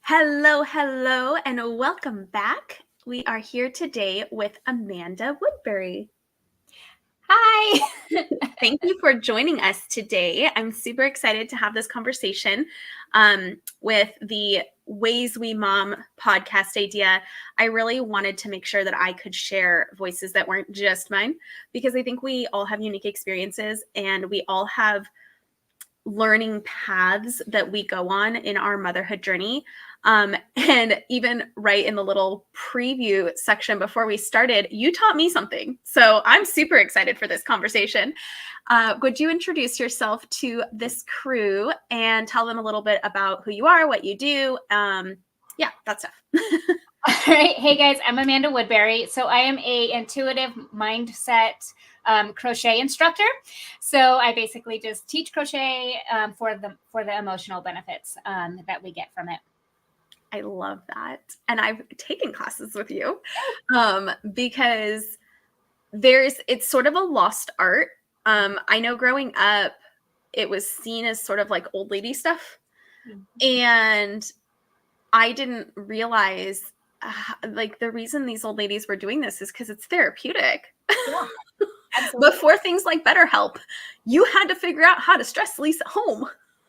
Hello, hello, and welcome back. We are here today with Amanda Woodbury. Hi. Thank you for joining us today. I'm super excited to have this conversation with the Ways We Mom podcast idea. I really wanted to make sure that I could share voices that weren't just mine because I think we all have unique experiences and we all have learning paths that we go on in our motherhood journey. And even right in the little preview section before we started, you taught me something. So I'm super excited for this conversation. Would you introduce yourself to this crew and tell them a little bit about who you are, what you do? Yeah, that stuff. All right. Hey guys, I'm Amanda Woodbury. So I am a intuitive mindset crochet instructor. So I basically just teach crochet for the emotional benefits that we get from it. I love that. And I've taken classes with you because it's sort of a lost art. I know growing up, it was seen as sort of like old lady stuff. And I didn't realize like the reason these old ladies were doing this is because it's therapeutic. Yeah, absolutely. Before things like BetterHelp, you had to figure out how to stress release at home.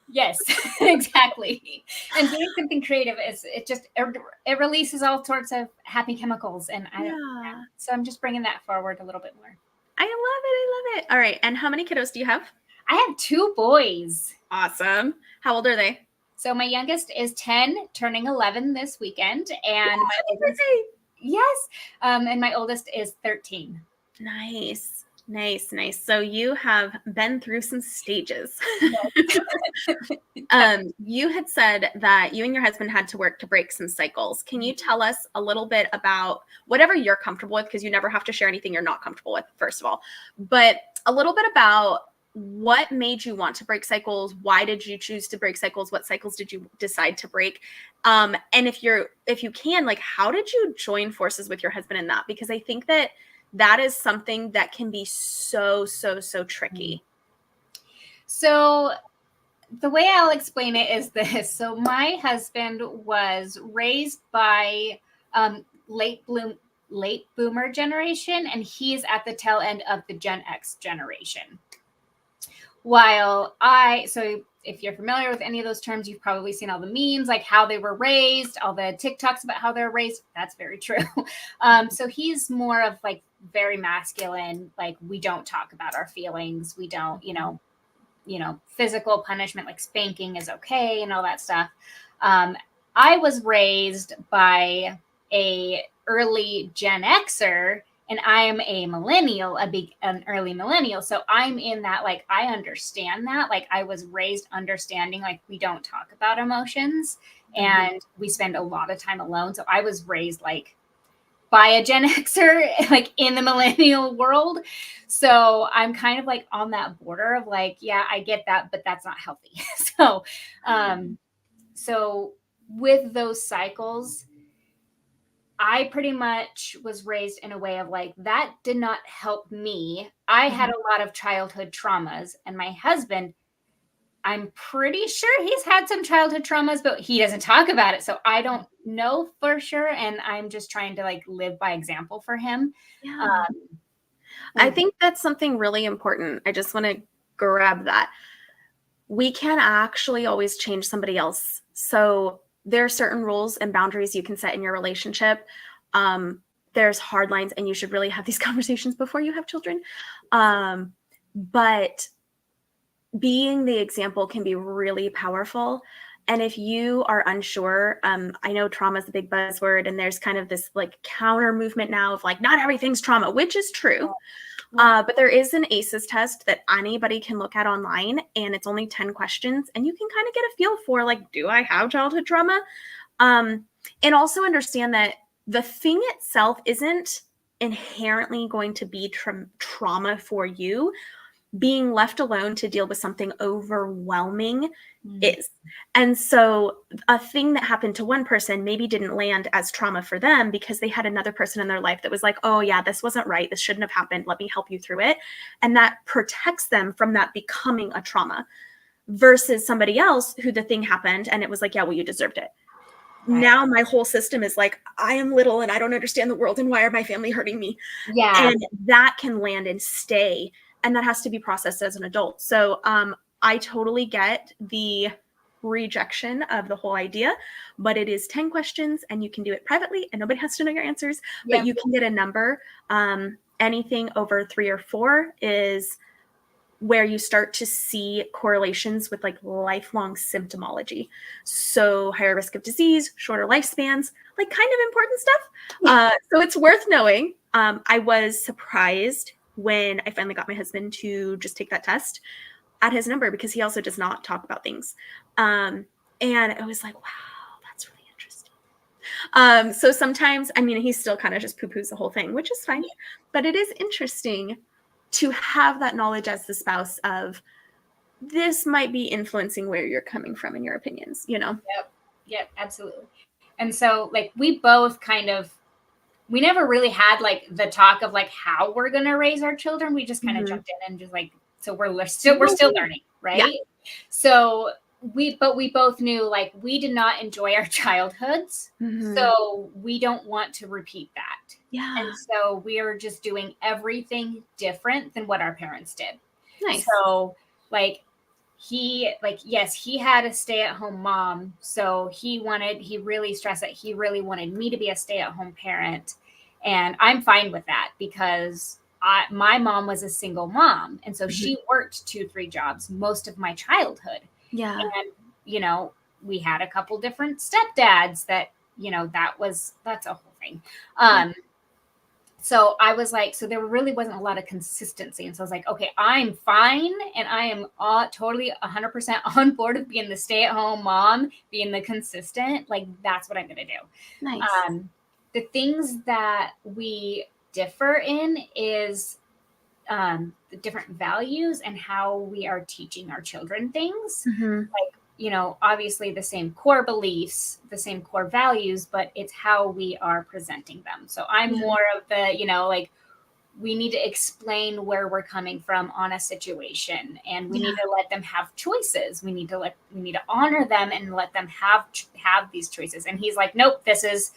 Yes, exactly. And doing something creative it releases all sorts of happy chemicals. And so I'm just bringing that forward a little bit more. I love it. I love it. All right. And how many kiddos do you have? I have 2 boys. Awesome. How old are they? So my youngest is 10, turning 11 this weekend, and and my oldest is 13. Nice. So you have been through some stages. You had said that you and your husband had to work to break some cycles. Can you tell us a little bit about whatever you're comfortable with? Because you never have to share anything you're not comfortable with, first of all, but a little bit about what made you want to break cycles? Why did you choose to break cycles? What cycles did you decide to break? And if you can, like, how did you join forces with your husband in that? Because I think that is something that can be so tricky. So the way I'll explain it is this. So my husband was raised by late boomer generation, and he's at the tail end of the Gen X generation. So if you're familiar with any of those terms, you've probably seen all the memes, like how they were raised, all the TikToks about how they're raised. That's very true. So he's more of like very masculine, like we don't talk about our feelings. We don't, physical punishment, like spanking is okay and all that stuff. I was raised by a early Gen Xer, and I am a millennial, an early millennial. So I'm in that, like, I understand that. Like, I was raised understanding, like, we don't talk about emotions and we spend a lot of time alone. So I was raised, like, by a Gen Xer, like, in the millennial world. So I'm kind of, like, on that border of, like, yeah, I get that, but that's not healthy. So with those cycles, I pretty much was raised in a way of like, that did not help me. I had a lot of childhood traumas, and my husband, I'm pretty sure he's had some childhood traumas, but he doesn't talk about it. So I don't know for sure. And I'm just trying to like live by example for him. Yeah. I think that's something really important. I just want to grab that. We can actually always change somebody else. So there are certain rules and boundaries you can set in your relationship. There's hard lines, and you should really have these conversations before you have children. But being the example can be really powerful. And if you are unsure, I know trauma is a big buzzword, and there's kind of this like counter movement now of like, not everything's trauma, which is true. But there is an ACEs test that anybody can look at online, and it's only 10 questions, and you can kind of get a feel for like, do I have childhood trauma? And also understand that the thing itself isn't inherently going to be trauma for you. Being left alone to deal with something overwhelming is. And so a thing that happened to one person maybe didn't land as trauma for them because they had another person in their life that was like, oh yeah, this wasn't right. This shouldn't have happened. Let me help you through it. And that protects them from that becoming a trauma versus somebody else who the thing happened and it was like, yeah, well, you deserved it. now my whole system is like, I am little and I don't understand the world, and why are my family hurting me? Yeah. And that can land and stay, and that has to be processed as an adult. So I totally get the rejection of the whole idea, but it is 10 questions and you can do it privately and nobody has to know your answers, but Yep. you can get a number. Anything over 3 or 4 is where you start to see correlations with like lifelong symptomology. So higher risk of disease, shorter lifespans, like kind of important stuff. So it's worth knowing. I was surprised when I finally got my husband to just take that test at his number, because he also does not talk about things. And it was like, wow, that's really interesting. So sometimes, I mean, he still kind of just poo-poos the whole thing, which is fine, but it is interesting to have that knowledge as the spouse of, this might be influencing where you're coming from in your opinions, you know? Yep, absolutely. And so like we both kind of, we never really had like the talk of like how we're going to raise our children. We just kind of jumped in and just like, so we're still learning, right? Yeah. So we both knew like we did not enjoy our childhoods. So we don't want to repeat that. Yeah. And so we are just doing everything different than what our parents did. Nice. So yes, he had a stay-at-home mom. So he really stressed that he really wanted me to be a stay-at-home parent. And I'm fine with that because my mom was a single mom. And so she worked 2-3 jobs most of my childhood. Yeah. And, we had a couple different stepdads that, that's a whole thing. So I was like, so there really wasn't a lot of consistency. And so I was like, okay, I'm fine. And I am totally 100% on board of being the stay-at-home mom, being the consistent. Like, that's what I'm going to do. Nice. The things that we differ in is the different values and how we are teaching our children things. Like, obviously the same core beliefs, the same core values, but it's how we are presenting them. So I'm more of the, like, we need to explain where we're coming from on a situation, and we need to let them have choices. We need to honor them and let them have these choices. And he's like, nope, this is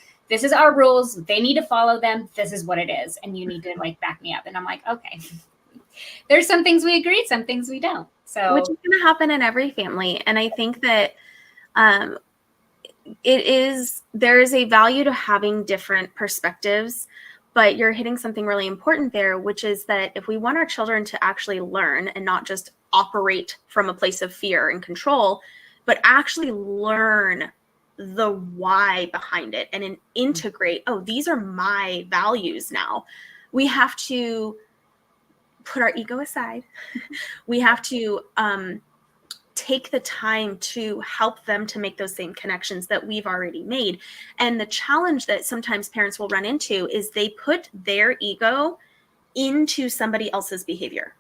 our rules. They need to follow them. This is what it is. And you need to like back me up. And I'm like, okay, there's some things we agree, some things we don't. So, which is going to happen in every family. And I think that there is a value to having different perspectives, but you're hitting something really important there, which is that if we want our children to actually learn and not just operate from a place of fear and control, but actually learn the why behind it and integrate, oh, these are my values now. We have to put our ego aside. We have to take the time to help them to make those same connections that we've already made. And the challenge that sometimes parents will run into is they put their ego into somebody else's behavior.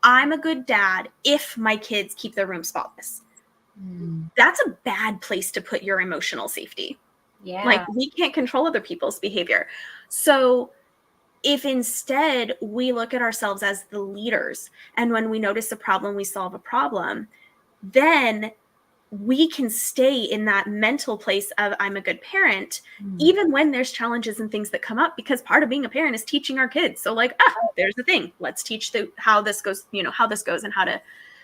I'm a good dad if my kids keep their room spotless. That's a bad place to put your emotional safety. Yeah. Like, we can't control other people's behavior. So if instead we look at ourselves as the leaders, and when we notice a problem, we solve a problem, then we can stay in that mental place of, I'm a good parent, even when there's challenges and things that come up, because part of being a parent is teaching our kids. So like, there's the thing. Let's teach how this goes, and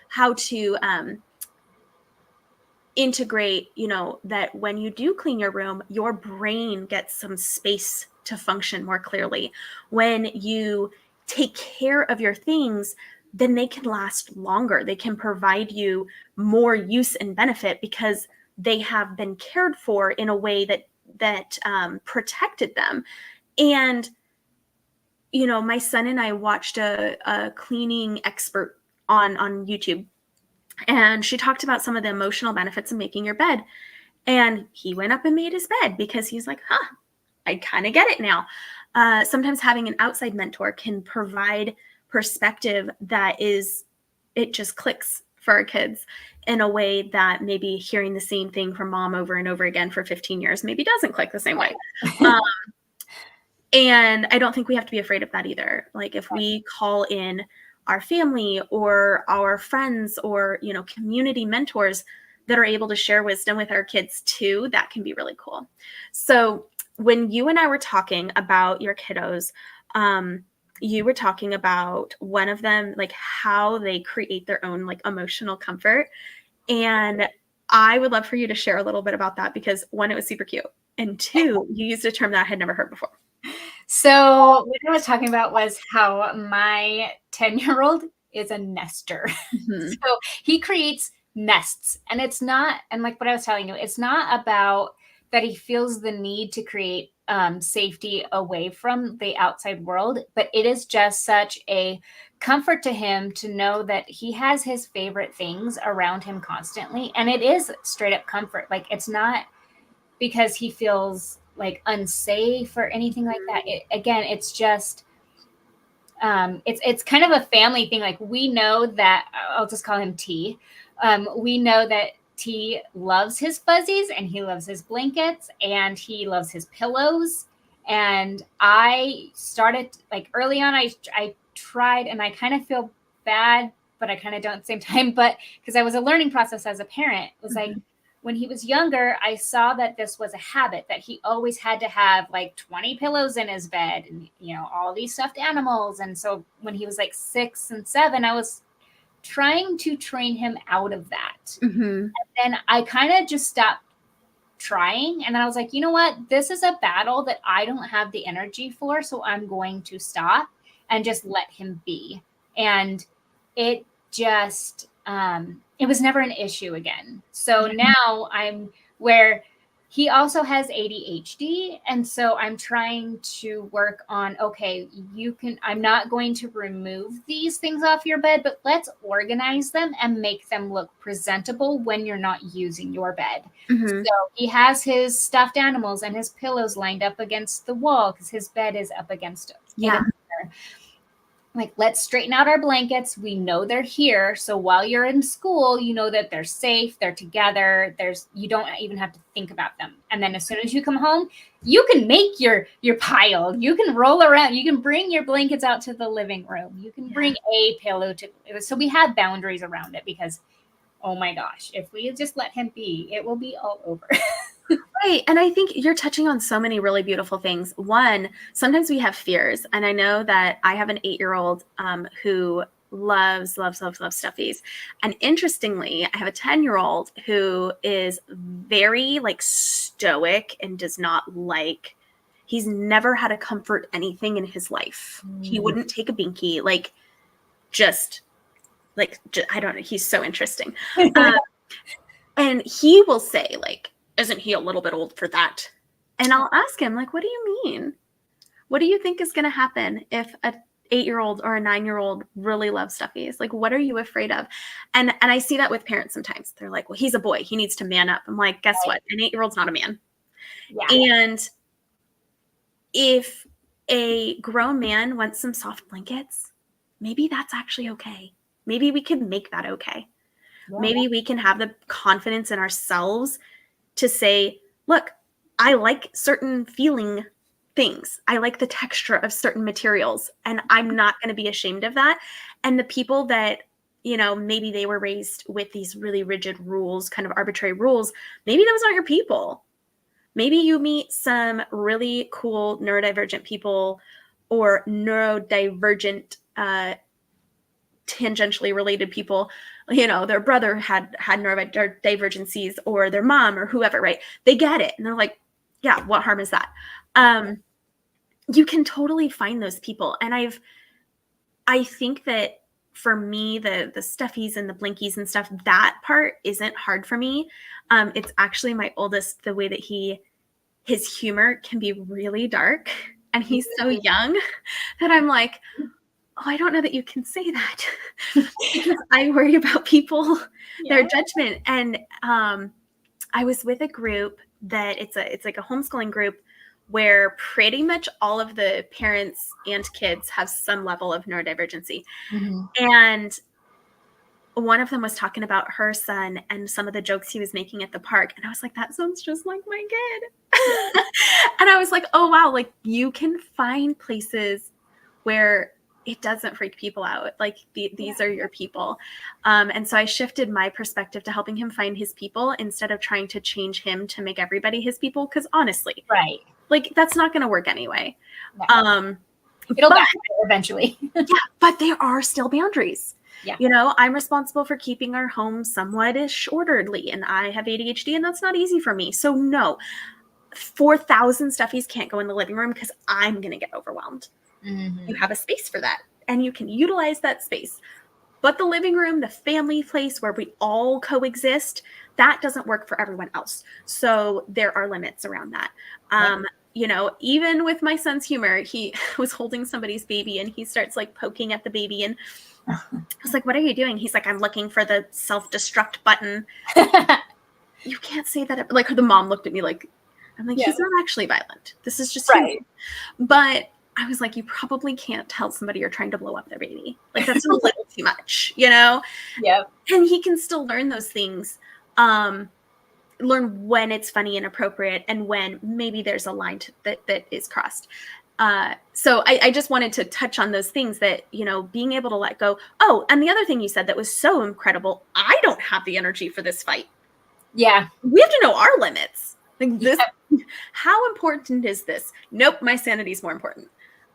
how to integrate, that when you do clean your room, your brain gets some space to function more clearly. When you take care of your things, then they can last longer. They can provide you more use and benefit because they have been cared for in a way that protected them. And, my son and I watched a cleaning expert on YouTube, and she talked about some of the emotional benefits of making your bed. And he went up and made his bed because he's like, I kind of get it now. Sometimes having an outside mentor can provide perspective it just clicks for our kids in a way that maybe hearing the same thing from mom over and over again for 15 years maybe doesn't click the same way. And I don't think we have to be afraid of that either. Like, if we call in our family or our friends or, community mentors, that are able to share wisdom with our kids too, that can be really cool. So when you and I were talking about your kiddos, you were talking about one of them, like how they create their own like emotional comfort. And I would love for you to share a little bit about that because one, it was super cute. And two, you used a term that I had never heard before. So what I was talking about was how my 10-year-old is a nester. Mm-hmm. So he creates nests, and it's not, and like what I was telling you, it's not about that he feels the need to create safety away from the outside world, but it is just such a comfort to him to know that he has his favorite things around him constantly. And it is straight up comfort. Like, it's not because he feels like unsafe or anything like that. Again, it's just it's kind of a family thing. Like, we know that, I'll just call him T. We know that T loves his fuzzies and he loves his blankets and he loves his pillows. And I started like early on, I tried, and I kind of feel bad, but I kind of don't at the same time. But because I was a learning process as a parent, it was like, when he was younger, I saw that this was a habit, that he always had to have like 20 pillows in his bed and, all these stuffed animals. And so when he was like 6 and 7, I was trying to train him out of that. Mm-hmm. And then I kind of just stopped trying. And then I was like, you know what? This is a battle that I don't have the energy for. So I'm going to stop and just let him be. And it just, it was never an issue again. So now I'm where he also has ADHD. And so I'm trying to work on, okay, I'm not going to remove these things off your bed, but let's organize them and make them look presentable when you're not using your bed. Mm-hmm. So he has his stuffed animals and his pillows lined up against the wall because his bed is up against it. Yeah. Like, let's straighten out our blankets. We know they're here. So while you're in school, you know that they're safe, they're together. You don't even have to think about them. And then as soon as you come home, you can make your pile. You can roll around. You can bring your blankets out to the living room. You can bring a pillow so we have boundaries around it because, oh my gosh, if we just let him be, it will be all over. Right. And I think you're touching on so many really beautiful things. One, sometimes we have fears. And I know that I have an 8-year-old who loves stuffies. And interestingly, I have a 10-year-old who is very like stoic and does not like, he's never had to comfort anything in his life. He wouldn't take a binky, I don't know. He's so interesting. And he will say like, isn't he a little bit old for that? And I'll ask him, like, what do you mean? What do you think is going to happen if a 8-year-old or a 9-year-old really loves stuffies? Like, what are you afraid of? And I see that with parents sometimes. They're like, well, he's a boy. He needs to man up. I'm like, guess what? An 8-year-old's not a man. Yeah. And if a grown man wants some soft blankets, maybe that's actually okay. Maybe we can make that okay. Yeah. Maybe we can have the confidence in ourselves to say, look, I like certain feeling things. I like the texture of certain materials, and I'm not going to be ashamed of that. And the people that, maybe they were raised with these really rigid rules, kind of arbitrary rules, maybe those aren't your people. Maybe you meet some really cool neurodivergent people or neurodivergent, tangentially related people, their brother had neurodivergencies, or their mom or whoever, right? They get it. And they're like, yeah, what harm is that? You can totally find those people. And I think that for me, the stuffies and the blinkies and stuff, that part isn't hard for me. It's actually my oldest, the way that his humor can be really dark, and he's so young that I'm like, oh, I don't know that you can say that because I worry about people, their judgment. And I was with a group that it's like a homeschooling group where pretty much all of the parents and kids have some level of neurodivergency. Mm-hmm. And one of them was talking about her son and some of the jokes he was making at the park. And I was like, that sounds just like my kid. And I was like, oh, wow, like you can find places where it doesn't freak people out. Like these are your people. And so I shifted my perspective to helping him find his people instead of trying to change him to make everybody his people. Because honestly, Right. like that's not going to work anyway. No. It'll backfire eventually. Yeah, but there are still boundaries. Yeah. You know, I'm responsible for keeping our home somewhat-ish orderly, and I have ADHD, and that's not easy for me. So no, 4,000 stuffies can't go in the living room because I'm going to get overwhelmed. You have a space for that, and you can utilize that space. But the living room, the family place where we all coexist, that doesn't work for everyone else. So there are limits around that. You know, even with my son's humor, he was holding somebody's baby and he starts like poking at the baby. And I was like, what are you doing? He's like, I'm looking for the self-destruct button. You can't say that. Like the mom looked at me like, I'm like, he's not actually violent. This is just right. But I was like, you probably can't tell somebody you're trying to blow up their baby. Like that's a little too much, you know? Yep. And he can still learn those things. Learn when it's funny and appropriate and when maybe there's a line that is crossed. So I just wanted to touch on those things that, you know, being able to let go. Oh, and the other thing you said that was so incredible. I don't have the energy for this fight. Yeah. We have to know our limits. Like this, how important is this? Nope. My sanity is more important.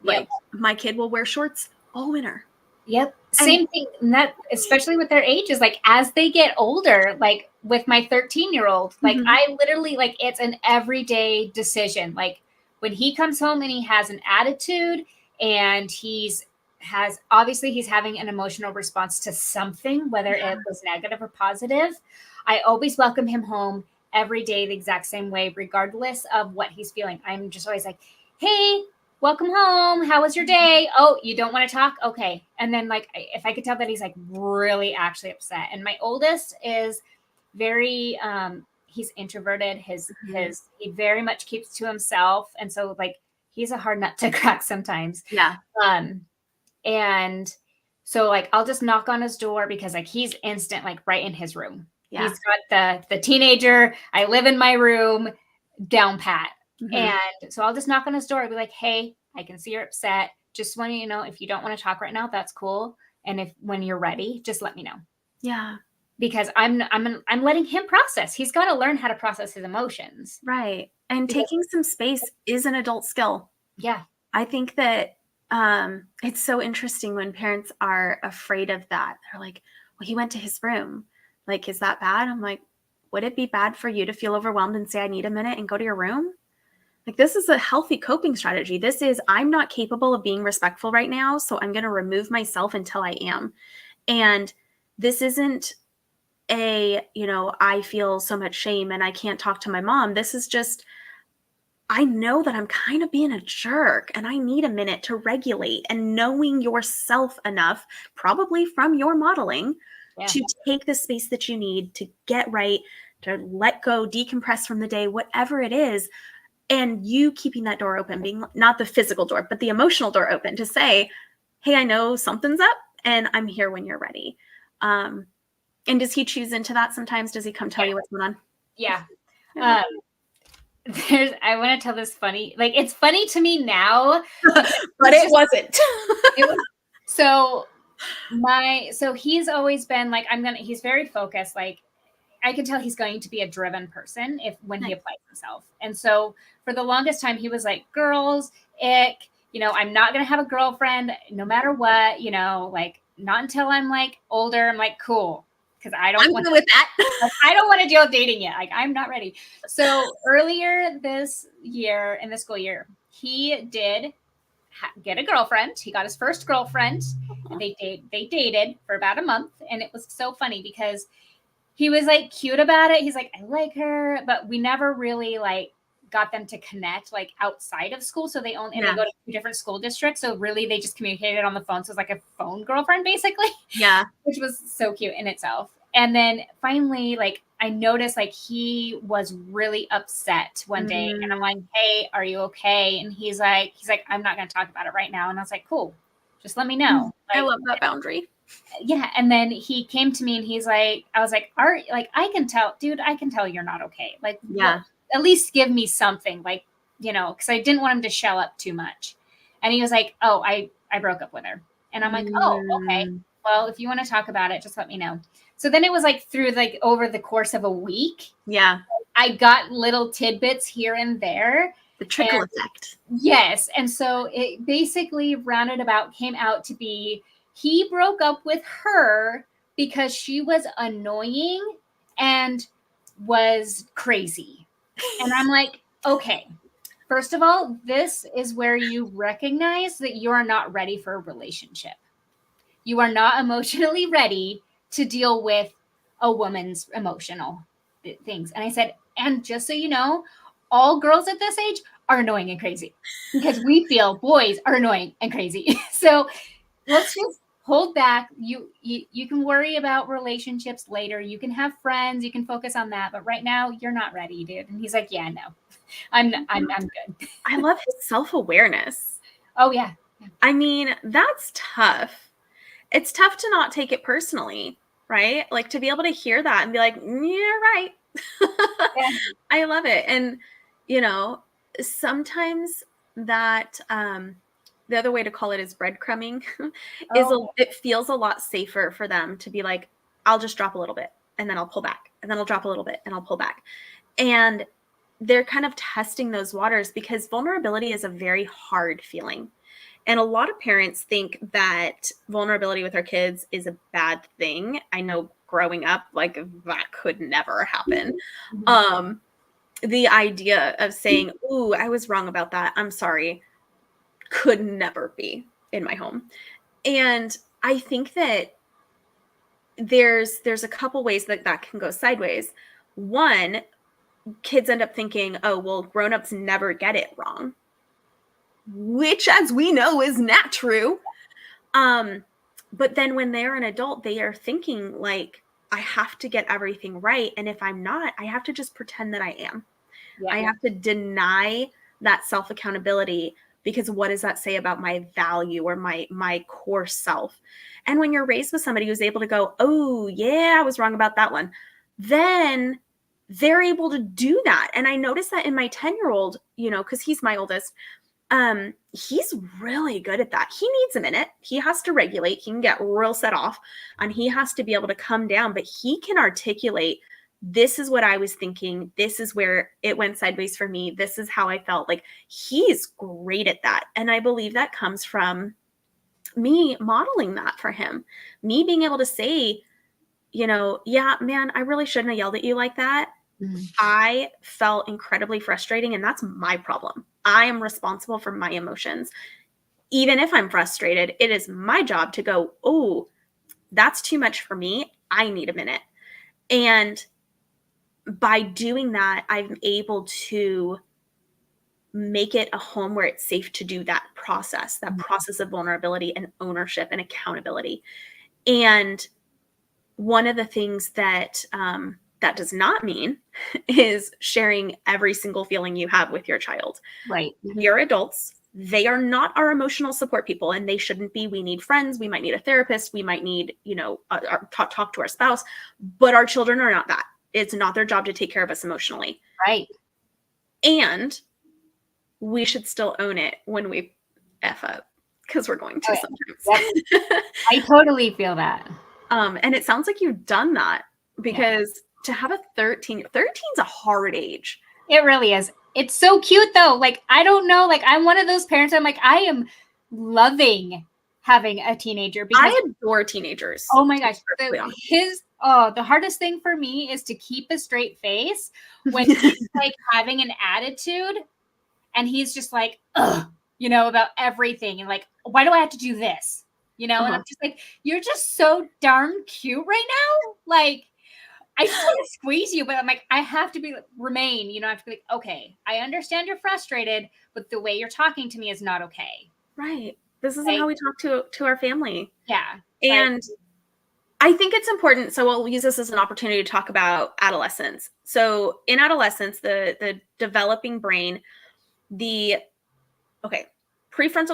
Like my kid will wear shorts all winter. Yep. Same thing. And that, especially with their ages, like as they get older, like with my 13-year-old, like I literally, like, it's an everyday decision. Like when he comes home and he has an attitude and obviously he's having an emotional response to something, whether it was negative or positive, I always welcome him home every day the exact same way, regardless of what he's feeling. I'm just always like, hey, welcome home. How was your day? Oh, you don't want to talk? Okay. And then like, if I could tell that he's like really actually upset. And my oldest is very, he's introverted. He very much keeps to himself. And so like, he's a hard nut to crack sometimes. Yeah. And so like, I'll just knock on his door because like, he's instant, like right in his room. Yeah. He's got the teenager, I live in my room, down pat. And so I'll just knock on his door and be like, hey, I can see you're upset. Just want you to know, if you don't want to talk right now, that's cool. And when you're ready, just let me know. Yeah. Because I'm letting him process. He's got to learn how to process his emotions. Right. And taking some space is an adult skill. Yeah. I think that it's so interesting when parents are afraid of that. They're like, well, he went to his room. Like, is that bad? I'm like, would it be bad for you to feel overwhelmed and say, I need a minute and go to your room? Like, this is a healthy coping strategy. This is, I'm not capable of being respectful right now, so I'm going to remove myself until I am. And this isn't I feel so much shame and I can't talk to my mom. This is just, I know that I'm kind of being a jerk and I need a minute to regulate, and knowing yourself enough, probably from your modeling, to take the space that you need to get right, to let go, decompress from the day, whatever it is. And you keeping that door open, being not the physical door, but the emotional door open to say, hey, I know something's up and I'm here when you're ready. And does he choose into that sometimes? Does he come tell you what's going on? Yeah. I want to tell this funny, like, it's funny to me now, but it wasn't. So he's always been like, he's very focused. Like, I can tell he's going to be a driven person when he applies himself. And so for the longest time, he was like, girls, ick, I'm not going to have a girlfriend no matter what, like not until I'm like older. I'm like, cool. Cause I don't want to deal with dating yet. Like, I'm not ready. So earlier this year, in the school year, he did get a girlfriend. He got his first girlfriend, and they dated for about a month. And it was so funny because he was like cute about it. He's like, I like her, but we never really like got them to connect like outside of school. So they go to 2 different school districts. So really they just communicated on the phone. So it's like a phone girlfriend basically. Yeah. Which was so cute in itself. And then finally, like, I noticed like he was really upset one day, and I'm like, hey, are you okay? And he's like, I'm not going to talk about it right now. And I was like, cool, just let me know. I love that boundary. Yeah. And then he came to me and he's like, I was like, I can tell you're not okay. Like, well, at least give me something, like, because I didn't want him to shell up too much. And he was like, oh, I broke up with her. And I'm like, oh, okay. Mm. Well, if you want to talk about it, just let me know. So then it was like through like over the course of a week, Yeah. I got little tidbits here and there. The trickle effect. Yes. And so it basically roundabout came out to be he broke up with her because she was annoying and was crazy. And I'm like, okay, first of all, this is where you recognize that you are not ready for a relationship. You are not emotionally ready to deal with a woman's emotional things. And I said, and just so you know, all girls at this age are annoying and crazy because we feel boys are annoying and crazy. So let's just hold back. You can worry about relationships later. You can have friends. You can focus on that. But right now, you're not ready, dude. And he's like, yeah, no, I'm good. I love his self-awareness. Oh yeah. I mean, that's tough. It's tough to not take it personally, right? Like to be able to hear that and be like, you're right. Yeah. I love it. And, you know, sometimes that, the other way to call it is breadcrumbing it feels a lot safer for them to be like, I'll just drop a little bit and then I'll pull back and then I'll drop a little bit and I'll pull back. And they're kind of testing those waters because vulnerability is a very hard feeling. And a lot of parents think that vulnerability with our kids is a bad thing. I know growing up, like that could never happen. The idea of saying, ooh, I was wrong about that, I'm sorry, could never be in my home. And I think that there's a couple ways that that can go sideways. One, kids end up thinking, oh, well, grown-ups never get it wrong, which as we know is not true. But then when they're an adult, they are thinking like, I have to get everything right. And if I'm not, I have to just pretend that I am. Yeah. I have to deny that self-accountability because what does that say about my value or my core self? And when you're raised with somebody who's able to go, oh yeah, I was wrong about that one, then they're able to do that. And I noticed that in my 10-year-old, you know, because he's my oldest, he's really good at that. He needs a minute. He has to regulate. He can get real set off and he has to be able to come down, but he can articulate, this is what I was thinking. This is where it went sideways for me. This is how I felt. Like he's great at that. And I believe that comes from me modeling that for him, me being able to say, you know, yeah, man, I really shouldn't have yelled at you like that. I felt incredibly frustrating, and that's my problem. I am responsible for my emotions. Even if I'm frustrated, it is my job to go, oh, that's too much for me. I need a minute. And by doing that, I'm able to make it a home where it's safe to do that process of vulnerability and ownership and accountability. And one of the things that that does not mean is sharing every single feeling you have with your child. Right. We're adults. They are not our emotional support people, and they shouldn't be. We need friends. We might need a therapist. We might need, you know, talk to our spouse. But our children are not that. It's not their job to take care of us emotionally. Right. And we should still own it when we F up, because we're going to sometimes. Yep. I totally feel that. And it sounds like you've done that because to have a 13's a hard age. It really is. It's so cute though. Like, I don't know. Like, I'm one of those parents. I'm like, I am loving having a teenager because I adore teenagers. Oh my gosh. The hardest thing for me is to keep a straight face when he's like having an attitude and he's just like, ugh, you know, about everything. And like, why do I have to do this? You know, and I'm just like, you're just so darn cute right now. Like, I just want to squeeze you, but I'm like, I have to remain, you know, I have to be like, okay, I understand you're frustrated, but the way you're talking to me is not okay. Right. This isn't how we talk to our family. Yeah. And I think it's important. So we'll use this as an opportunity to talk about adolescence. So in adolescence, the developing brain, prefrontal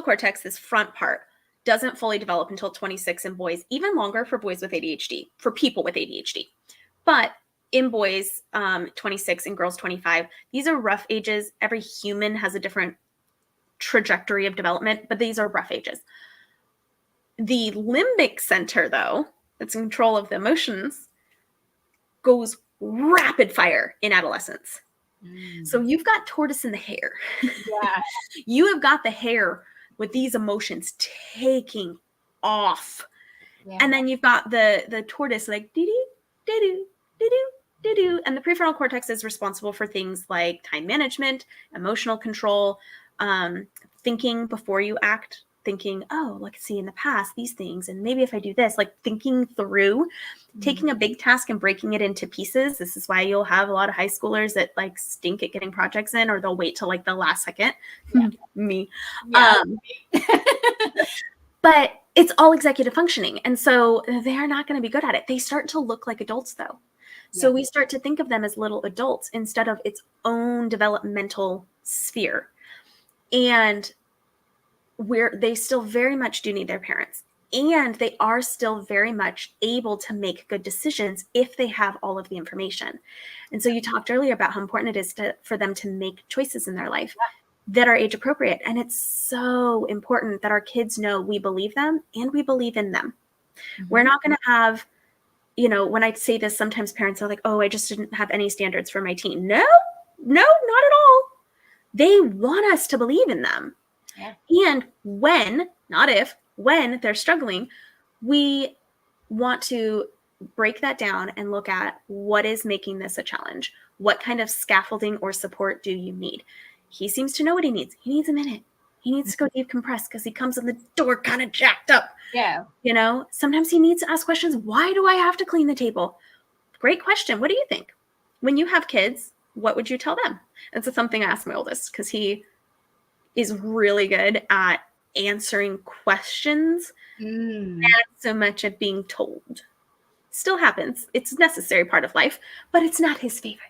cortex, this front part, doesn't fully develop until 26 in boys, even longer for boys with ADHD, for people with ADHD. But in boys, 26, and girls, 25, these are rough ages. Every human has a different trajectory of development, but these are rough ages. The limbic center, though, that's in control of the emotions, goes rapid fire in adolescence. So you've got tortoise in the hare. Yeah. You have got the hare with these emotions taking off. Yeah. And then you've got the tortoise like doo-doo, doo-doo, doo-doo, doo-doo. And the prefrontal cortex is responsible for things like time management, emotional control, thinking before you act, thinking, oh, let's see in the past these things. And maybe if I do this, like thinking through, taking a big task and breaking it into pieces. This is why you'll have a lot of high schoolers that like stink at getting projects in, or they'll wait till like the last second. Yeah. Me. Yeah. But it's all executive functioning. And so they're not going to be good at it. They start to look like adults, though. So we start to think of them as little adults instead of its own developmental sphere. And they still very much do need their parents. And they are still very much able to make good decisions if they have all of the information. And so you talked earlier about how important it is for them to make choices in their life that are age appropriate. And it's so important that our kids know we believe them and we believe in them. We're not going to have, when I say this, sometimes parents are like, oh, I just didn't have any standards for my teen. No, not at all. They want us to believe in them. Yeah. And when they're struggling, we want to break that down and look at what is making this a challenge. What kind of scaffolding or support do you need? He seems to know what he needs. He needs a minute. He needs to go decompress because he comes in the door kind of jacked up. Yeah. Sometimes he needs to ask questions. Why do I have to clean the table? Great question. What do you think? When you have kids, what would you tell them? It's something I asked my oldest because he is really good at answering questions, not so much at being told. Still happens. It's a necessary part of life, but it's not his favorite.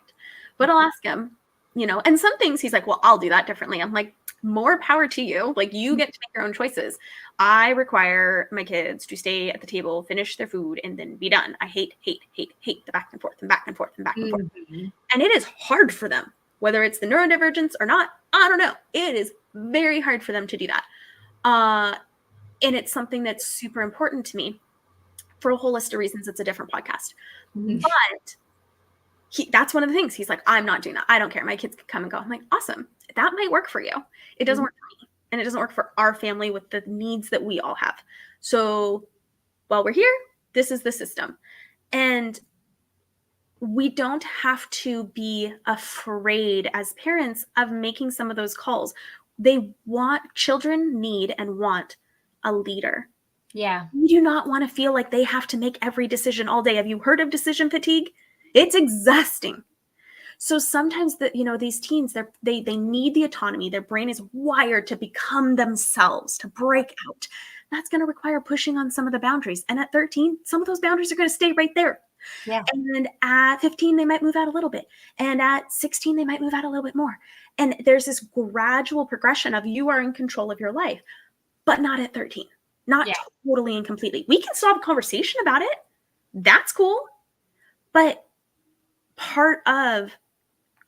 But I'll ask him, and some things he's like, well, I'll do that differently. I'm like, more power to you. Like, you get to make your own choices. I require my kids to stay at the table, finish their food, and then be done. I hate the back and forth and back and forth and back and forth. And it is hard for them, whether it's the neurodivergence or not. I don't know. It is very hard for them to do that. And it's something that's super important to me for a whole list of reasons. It's a different podcast. But that's one of the things. He's like, I'm not doing that. I don't care. My kids can come and go. I'm like, awesome. That might work for you. It doesn't work for me. And it doesn't work for our family with the needs that we all have. So while we're here, this is the system. And we don't have to be afraid as parents of making some of those calls. Children need and want a leader. Yeah. You do not want to feel like they have to make every decision all day. Have you heard of decision fatigue? It's exhausting. So sometimes these teens, they need the autonomy. Their brain is wired to become themselves, to break out. That's going to require pushing on some of the boundaries. And at 13, some of those boundaries are going to stay right there. Yeah. And at 15, they might move out a little bit. And at 16, they might move out a little bit more. And there's this gradual progression of you are in control of your life, but not at 13, not totally and completely. We can still have a conversation about it. That's cool. But part of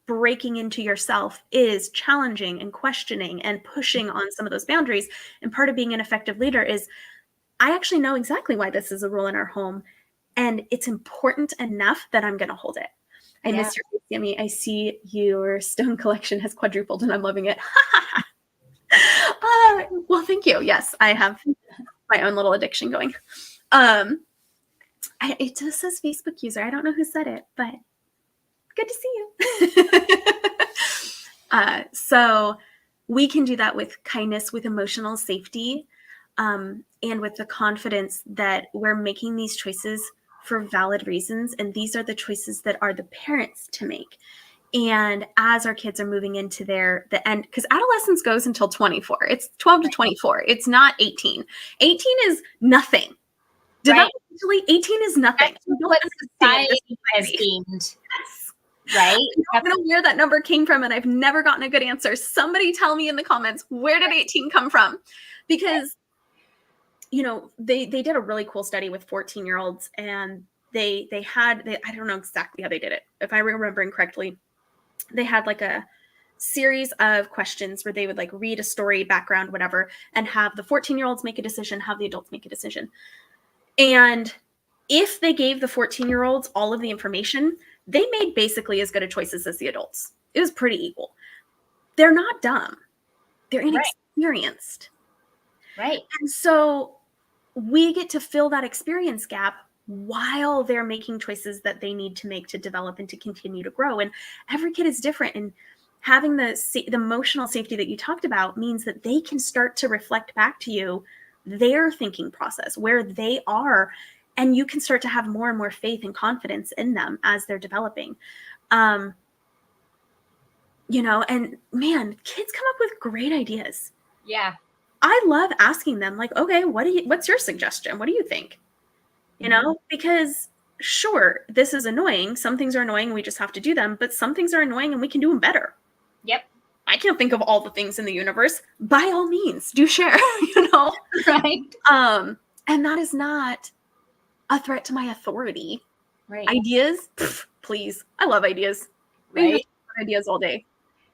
breaking into yourself is challenging and questioning and pushing on some of those boundaries. And part of being an effective leader is, I actually know exactly why this is a rule in our home. And it's important enough that I'm going to hold it. I miss your face, Sammy. I see your stone collection has quadrupled and I'm loving it. Well, thank you. Yes, I have my own little addiction going. It just says Facebook user. I don't know who said it, but good to see you. So we can do that with kindness, with emotional safety, and with the confidence that we're making these choices for valid reasons. And these are the choices that are the parents to make. And as our kids are moving into the end, because adolescence goes until 24, it's 12 to 24. It's not 18. 18 is nothing. Developmentally, 18 is nothing. That's what society has deemed. Yes. Right? I don't know where that number came from, and I've never gotten a good answer. Somebody tell me in the comments, where did 18 come from? Because, they did a really cool study with 14-year-olds, and they had, I don't know exactly how they did it. If I'm remembering correctly, they had like a series of questions where they would like read a story, background, whatever, and have the 14-year-olds make a decision, have the adults make a decision. And if they gave the 14-year-olds all of the information, they made basically as good a choices as the adults. It was pretty equal. They're not dumb. They're inexperienced. Right. And so we get to fill that experience gap while they're making choices that they need to make to develop and to continue to grow. And every kid is different. And having the emotional safety that you talked about means that they can start to reflect back to you their thinking process, where they are, and you can start to have more and more faith and confidence in them as they're developing. You know, and man, kids come up with great ideas. Yeah. I love asking them, like, okay, what's your suggestion? What do you think? You know, because sure, this is annoying. Some things are annoying and we just have to do them, but some things are annoying and we can do them better. Yep. I can't think of all the things in the universe. By all means, do share, you know? Right. And that is not a threat to my authority. Right. Ideas, pff, please. I love ideas. Right. Ideas all day.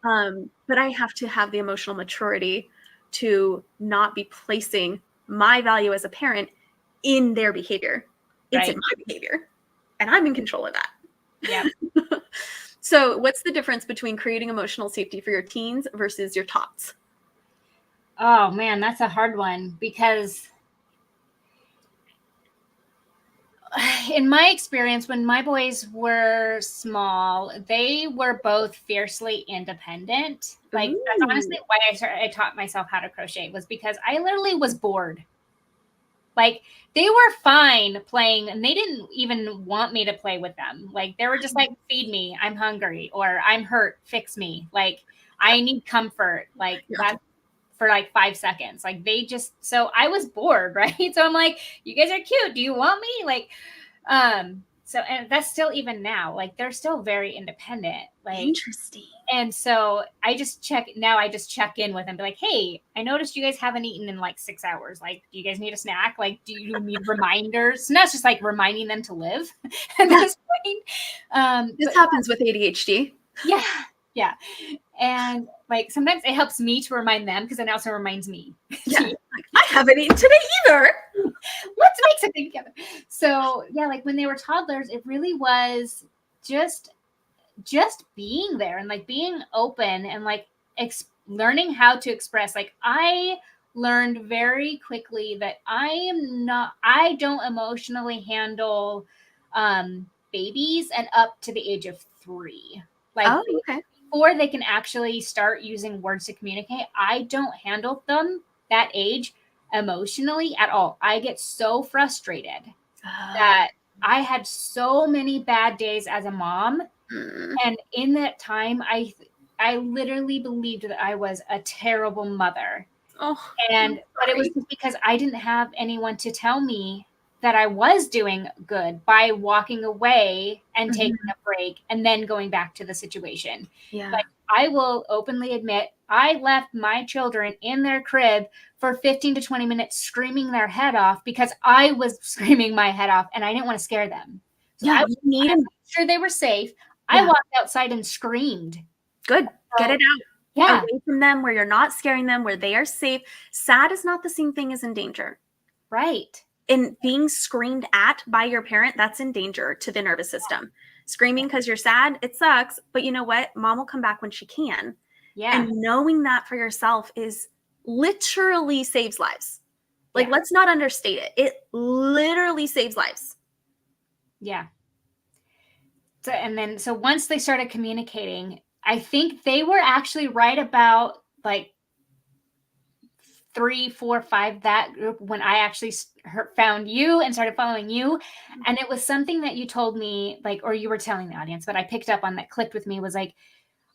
But I have to have the emotional maturity to not be placing my value as a parent in their behavior. It's in my behavior, and I'm in control of that. Yeah. So what's the difference between creating emotional safety for your teens versus your tots? Oh man, that's a hard one, because in my experience, when my boys were small, they were both fiercely independent. Like, that's honestly why I taught myself how to crochet, was because I literally was bored. Like, they were fine playing, and they didn't even want me to play with them. Like, they were just like, feed me, I'm hungry, or I'm hurt, fix me. Like, I need comfort. Like, that's for like 5 seconds. Like, they just, so I was bored, right? So I'm like, you guys are cute. Do you want me? Like, so, and that's still even now, like, they're still very independent. Like, interesting. And so I just check in with them, be like, hey, I noticed you guys haven't eaten in like 6 hours. Like, do you guys need a snack? Like, do you need reminders? So now it's just like reminding them to live at this point. This happens with ADHD. Yeah. Yeah. And like, sometimes it helps me to remind them, because it also reminds me. Yeah. Like, I haven't eaten today either. Let's make something together. So yeah, like when they were toddlers, it really was just being there and like being open and like learning how to express. Like, I learned very quickly that I don't emotionally handle babies and up to the age of 3. Like, before they can actually start using words to communicate, I don't handle them that age emotionally at all. I get so frustrated that I had so many bad days as a mom. And in that time, I literally believed that I was a terrible mother. But it was just because I didn't have anyone to tell me that I was doing good by walking away and taking a break and then going back to the situation. Yeah. Like, I will openly admit, I left my children in their crib for 15 to 20 minutes screaming their head off because I was screaming my head off and I didn't want to scare them. So I was making sure they were safe. I walked outside and screamed. Good. Get it out. Yeah. Away from them, where you're not scaring them, where they are safe. Sad is not the same thing as in danger. Right. And being screamed at by your parent, that's in danger to the nervous system. Screaming because you're sad, it sucks. But you know what? Mom will come back when she can. Yeah. And knowing that for yourself is literally saves lives. Like, let's not understate it. It literally saves lives. Yeah. So once they started communicating, I think they were actually right about like 3, 4, 5, that group, when I actually found you and started following you. And it was something that you told me, like, or you were telling the audience, but I picked up on that clicked with me, was like,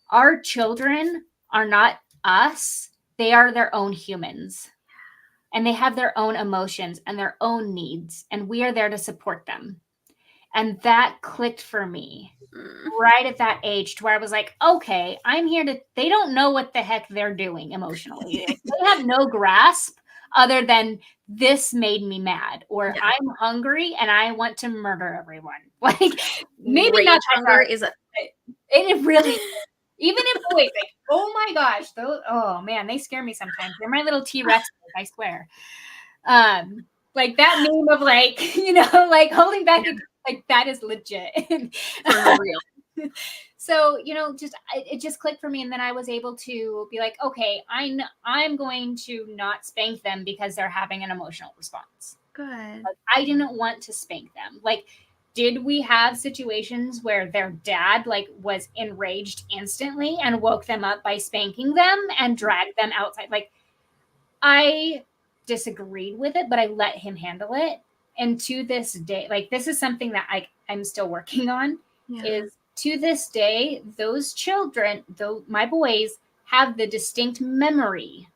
our children are not us. They are their own humans. And they have their own emotions and their own needs. And we are there to support them. And that clicked for me right at that age, to where I was like, okay, I'm here they don't know what the heck they're doing emotionally. They have no grasp other than this made me mad, or I'm hungry and I want to murder everyone. Like, maybe Rage not hunger is it really, Even in boys, like, oh my gosh, those, oh man, they scare me sometimes. They're my little T-Rex, I swear. Like that meme of like, like holding back, like that is legit. For real. So, just it just clicked for me, and then I was able to be like, okay, I'm going to not spank them because they're having an emotional response. Good. Like, I didn't want to spank them. Like, did we have situations where their dad like was enraged instantly and woke them up by spanking them and dragged them outside? Like, I disagreed with it, but I let him handle it. And to this day, like this is something that I'm still working on, is to this day, those children, though my boys, have the distinct memory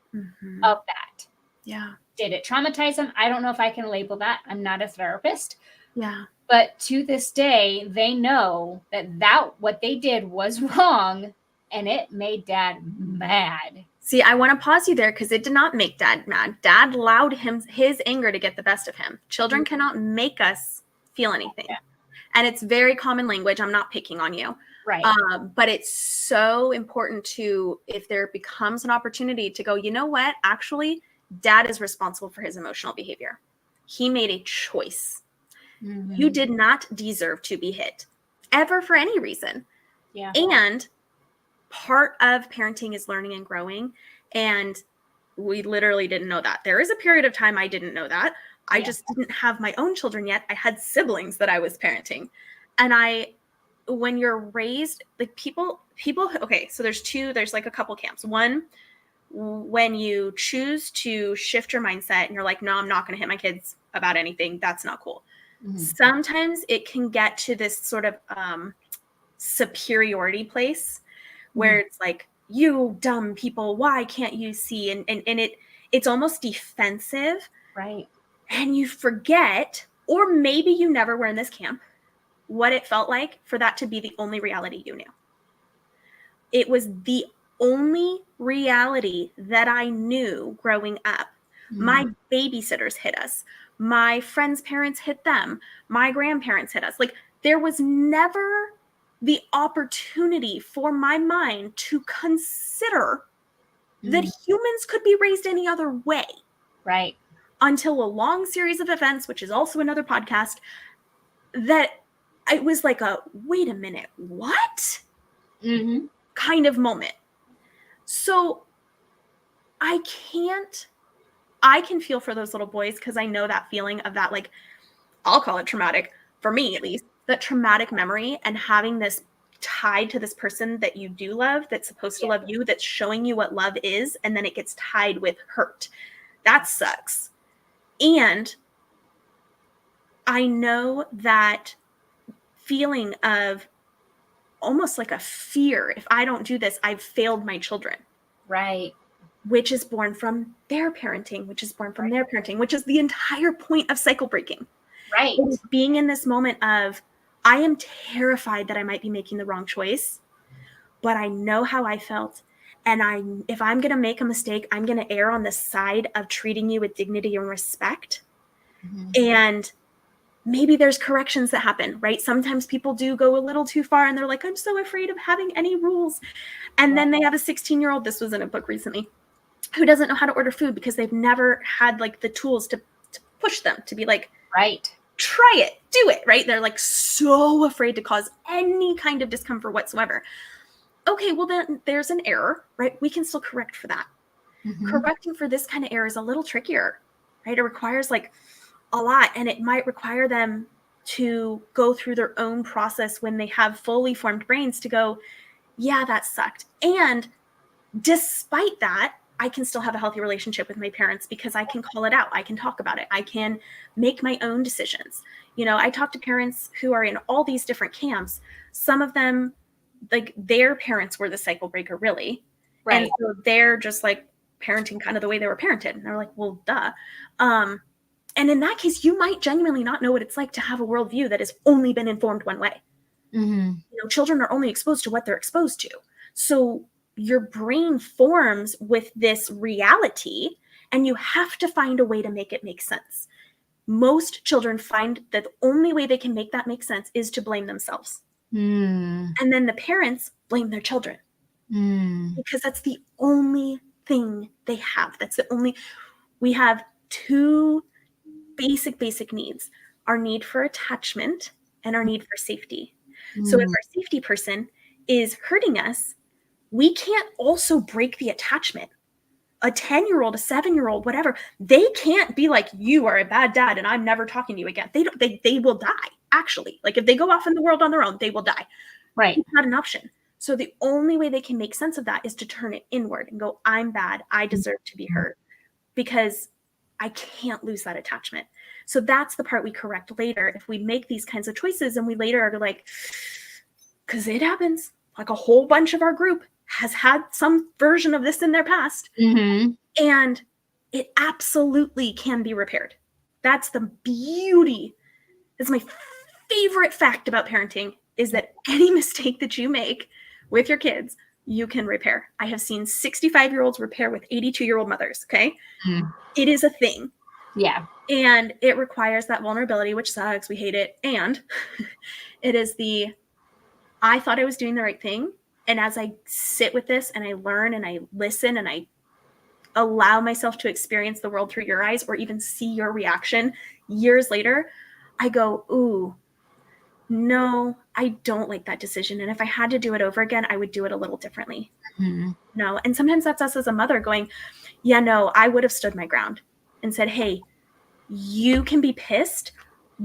of that. Yeah. Did it traumatize them? I don't know if I can label that. I'm not a therapist. Yeah. But to this day, they know that what they did was wrong, and it made dad mad. See, I want to pause you there because it did not make dad mad. Dad allowed his anger to get the best of him. Children cannot make us feel anything. Yeah. And it's very common language. I'm not picking on you. Right. But it's so important to, if there becomes an opportunity to go, you know what? Actually, dad is responsible for his emotional behavior. He made a choice. Mm-hmm. You did not deserve to be hit ever for any reason. Yeah. And part of parenting is learning and growing. And we literally didn't know that. There is a period of time I didn't know that. I just didn't have my own children yet. I had siblings that I was parenting. And when you're raised, like people, okay, so there's like a couple camps. One, when you choose to shift your mindset and you're like, no, I'm not going to hit my kids about anything. That's not cool. Mm-hmm. Sometimes it can get to this sort of superiority place where it's like, you dumb people, why can't you see? And it's almost defensive. Right. And you forget, or maybe you never were in this camp, what it felt like for that to be the only reality you knew. It was the only reality that I knew growing up. Mm-hmm. My babysitters hit us. My friends' parents hit them. My grandparents hit us. Like, there was never the opportunity for my mind to consider that humans could be raised any other way. Right. Until a long series of events, which is also another podcast, that it was like a, wait a minute, what? Mm-hmm. Kind of moment. So I can feel for those little boys because I know that feeling of that, like, I'll call it traumatic, for me at least, that traumatic memory and having this tied to this person that you do love, that's supposed to love you, that's showing you what love is, and then it gets tied with hurt. That sucks. And I know that feeling of almost like a fear, if I don't do this, I've failed my children. Right. Which is born from their parenting, which is born from their parenting, which is the entire point of cycle breaking. Right. It is being in this moment of, I am terrified that I might be making the wrong choice, but I know how I felt. And if I'm going to make a mistake, I'm going to err on the side of treating you with dignity and respect. Mm-hmm. And maybe there's corrections that happen, right? Sometimes people do go a little too far and they're like, I'm so afraid of having any rules. And then they have a 16-year-old, this was in a book recently, who doesn't know how to order food because they've never had like the tools to push them to be like, right, try it, do it, right? They're like so afraid to cause any kind of discomfort whatsoever. Okay, well then there's an error, right? We can still correct for that. Mm-hmm. Correcting for this kind of error is a little trickier, right? It requires like a lot, and it might require them to go through their own process when they have fully formed brains to go, yeah, that sucked. And despite that, I can still have a healthy relationship with my parents because I can call it out. I can talk about it. I can make my own decisions. I talk to parents who are in all these different camps. Some of them, like, their parents were the cycle breaker, really. Right. And so they're just like parenting kind of the way they were parented. And they're like, well, duh. And in that case, you might genuinely not know what it's like to have a worldview that has only been informed one way. Mm-hmm. Children are only exposed to what they're exposed to. So your brain forms with this reality, and you have to find a way to make it make sense. Most children find that the only way they can make that make sense is to blame themselves. And then the parents blame their children. because that's the only thing they have. We have two basic needs, our need for attachment and our need for safety. So if our safety person is hurting us, we can't also break the attachment. A 10-year-old, a 7-year-old, whatever, they can't be like, you are a bad dad and I'm never talking to you again. They will die, actually. Like if they go off in the world on their own, they will die. Right. It's not an option. So the only way they can make sense of that is to turn it inward and go, I'm bad. I deserve to be hurt because I can't lose that attachment. So that's the part we correct later. If we make these kinds of choices and we later are like, because it happens, like a whole bunch of our group has had some version of this in their past. And it absolutely can be repaired. That's the beauty. That's my favorite fact about parenting, is that any mistake that you make with your kids, you can repair. I have seen 65-year-olds repair with 82-year-old mothers, okay? It is a thing. Yeah. And it requires that vulnerability, which sucks. We hate it. And it is I thought I was doing the right thing. And as I sit with this and I learn and I listen and I allow myself to experience the world through your eyes, or even see your reaction years later, I go, ooh, no, I don't like that decision. And if I had to do it over again, I would do it a little differently. No. And sometimes that's us as a mother going, yeah, no, I would have stood my ground and said, hey, you can be pissed.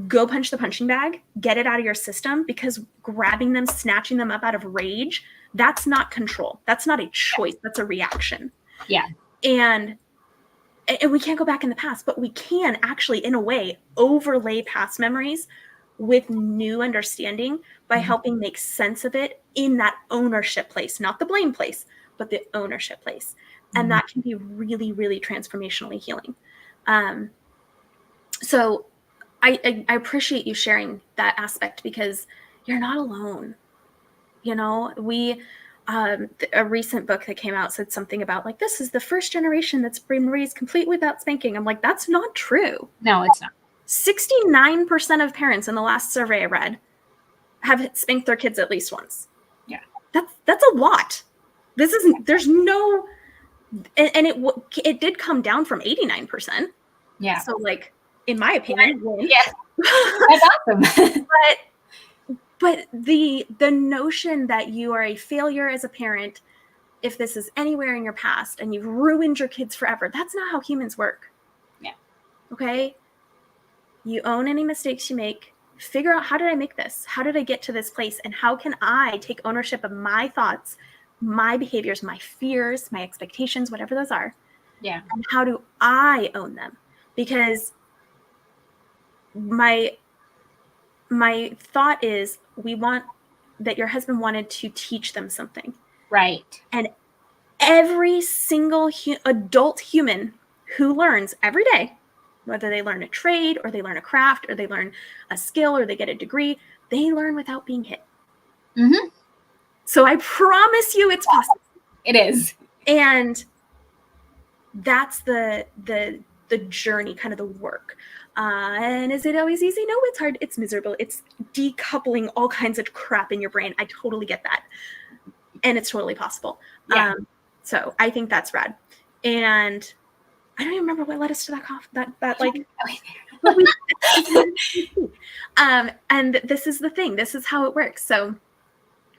Go punch the punching bag, get it out of your system, because grabbing them, snatching them up out of rage, that's not control. That's not a choice. That's a reaction. Yeah. And we can't go back in the past, but we can actually, in a way, overlay past memories with new understanding by helping make sense of it in that ownership place, not the blame place, but the ownership place. And that can be really, really transformationally healing. So I appreciate you sharing that aspect, because you're not alone. You know, a recent book that came out said something about like, this is the first generation that's been raised completely without spanking. I'm like, that's not true. No, it's not. 69% of parents in the last survey I read have spanked their kids at least once. Yeah. That's a lot. There's no, and it did come down from 89%. Yeah. So like, in my opinion, yeah, that's awesome. But the notion that you are a failure as a parent, if this is anywhere in your past and you've ruined your kids forever, that's not how humans work. Yeah. Okay. You own any mistakes you make. Figure out, how did I make this? How did I get to this place? And how can I take ownership of my thoughts, my behaviors, my fears, my expectations, whatever those are? Yeah. And how do I own them? Because my thought is, we want that your husband wanted to teach them something. Right. And every single adult human who learns every day, whether they learn a trade or they learn a craft or they learn a skill or they get a degree, they learn without being hit. So I promise you it's possible. It is. And that's the journey, kind of the work. And is it always easy? No, it's hard. It's miserable. It's decoupling all kinds of crap in your brain. I totally get that. And it's totally possible. Yeah. So I think that's rad. And I don't even remember what led us to that like, and this is the thing. This is how it works. So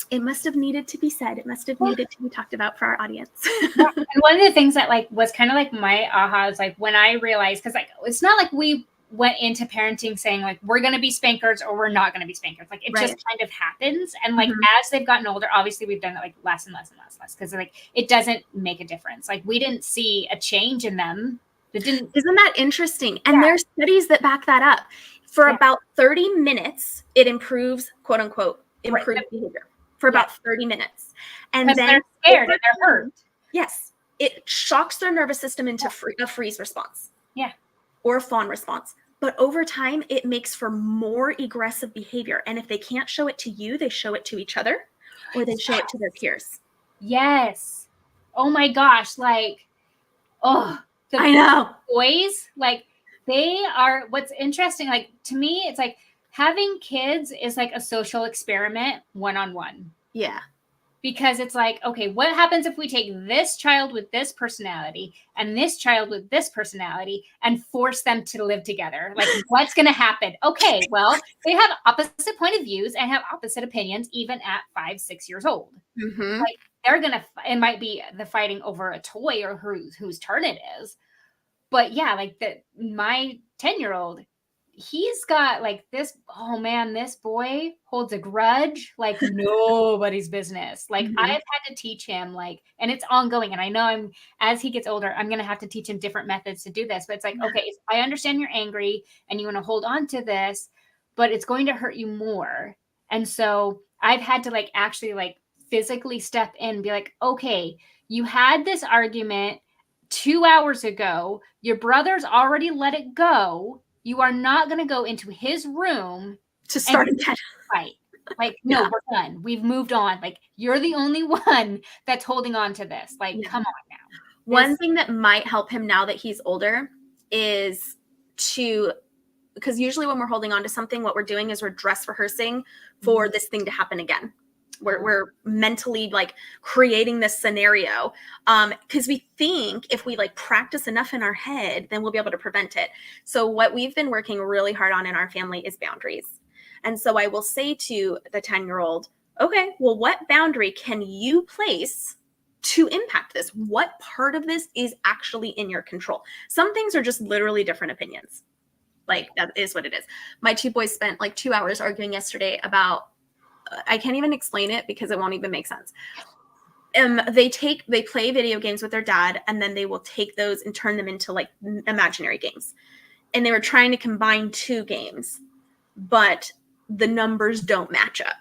it must have needed to be said. It must have needed to be talked about for our audience. And one of the things that like was kind of like my aha is like when I realized, because like it's not like we went into parenting saying like we're going to be spankers or we're not going to be spankers. Like it just kind of happens. And like as they've gotten older, obviously we've done it like less and less because like it doesn't make a difference. Like we didn't see a change in them. Isn't that interesting? And there's studies that back that up. For about 30 minutes, it improves, quote unquote, behavior for about 30 minutes. And then they're scared and they're hurt. Yes. It shocks their nervous system into a freeze response. Yeah. Or a fawn response. But over time, it makes for more aggressive behavior. And if they can't show it to you, they show it to each other or they show it to their peers. Yes. Oh my gosh. Like, I know. Boys, like they are, what's interesting, like to me, it's like having kids is like a social experiment one-on-one. Yeah. because it's like, okay, what happens if we take this child with this personality and this child with this personality and force them to live together? Like, what's going to happen? Okay, well, they have opposite point of views and have opposite opinions, even at 5, 6 years old. Mm-hmm. Like, they're going to, it might be the fighting over a toy or whose turn it is. But yeah, like my 10-year-old, he's got like this, oh man, this boy holds a grudge like nobody's business. Like Mm-hmm. I've had to teach him, like, and it's ongoing. And I know as he gets older, I'm going to have to teach him different methods to do this. But it's like, okay, I understand you're angry and you want to hold on to this, but it's going to hurt you more. And so I've had to like actually like physically step in and be like, okay, you had this argument 2 hours ago. Your brother's already let it go. You are not going to go into his room to start again. Fight. Like, no, we're done. We've moved on. Like, you're the only one that's holding on to this. Like, come on now. One thing that might help him now that he's older is because usually when we're holding on to something, what we're doing is we're dress rehearsing for this thing to happen again. We're mentally like creating this scenario because we think if we like practice enough in our head, then we'll be able to prevent it. So what we've been working really hard on in our family is boundaries. And so I will say to the 10-year-old, okay, well, what boundary can you place to impact this? What part of this is actually in your control? Some things are just literally different opinions. Like that is what it is. My 2 boys spent like 2 hours arguing yesterday about I can't even explain it because it won't even make sense. They play video games with their dad, and then they will take those and turn them into like imaginary games. And they were trying to combine 2 games, but the numbers don't match up.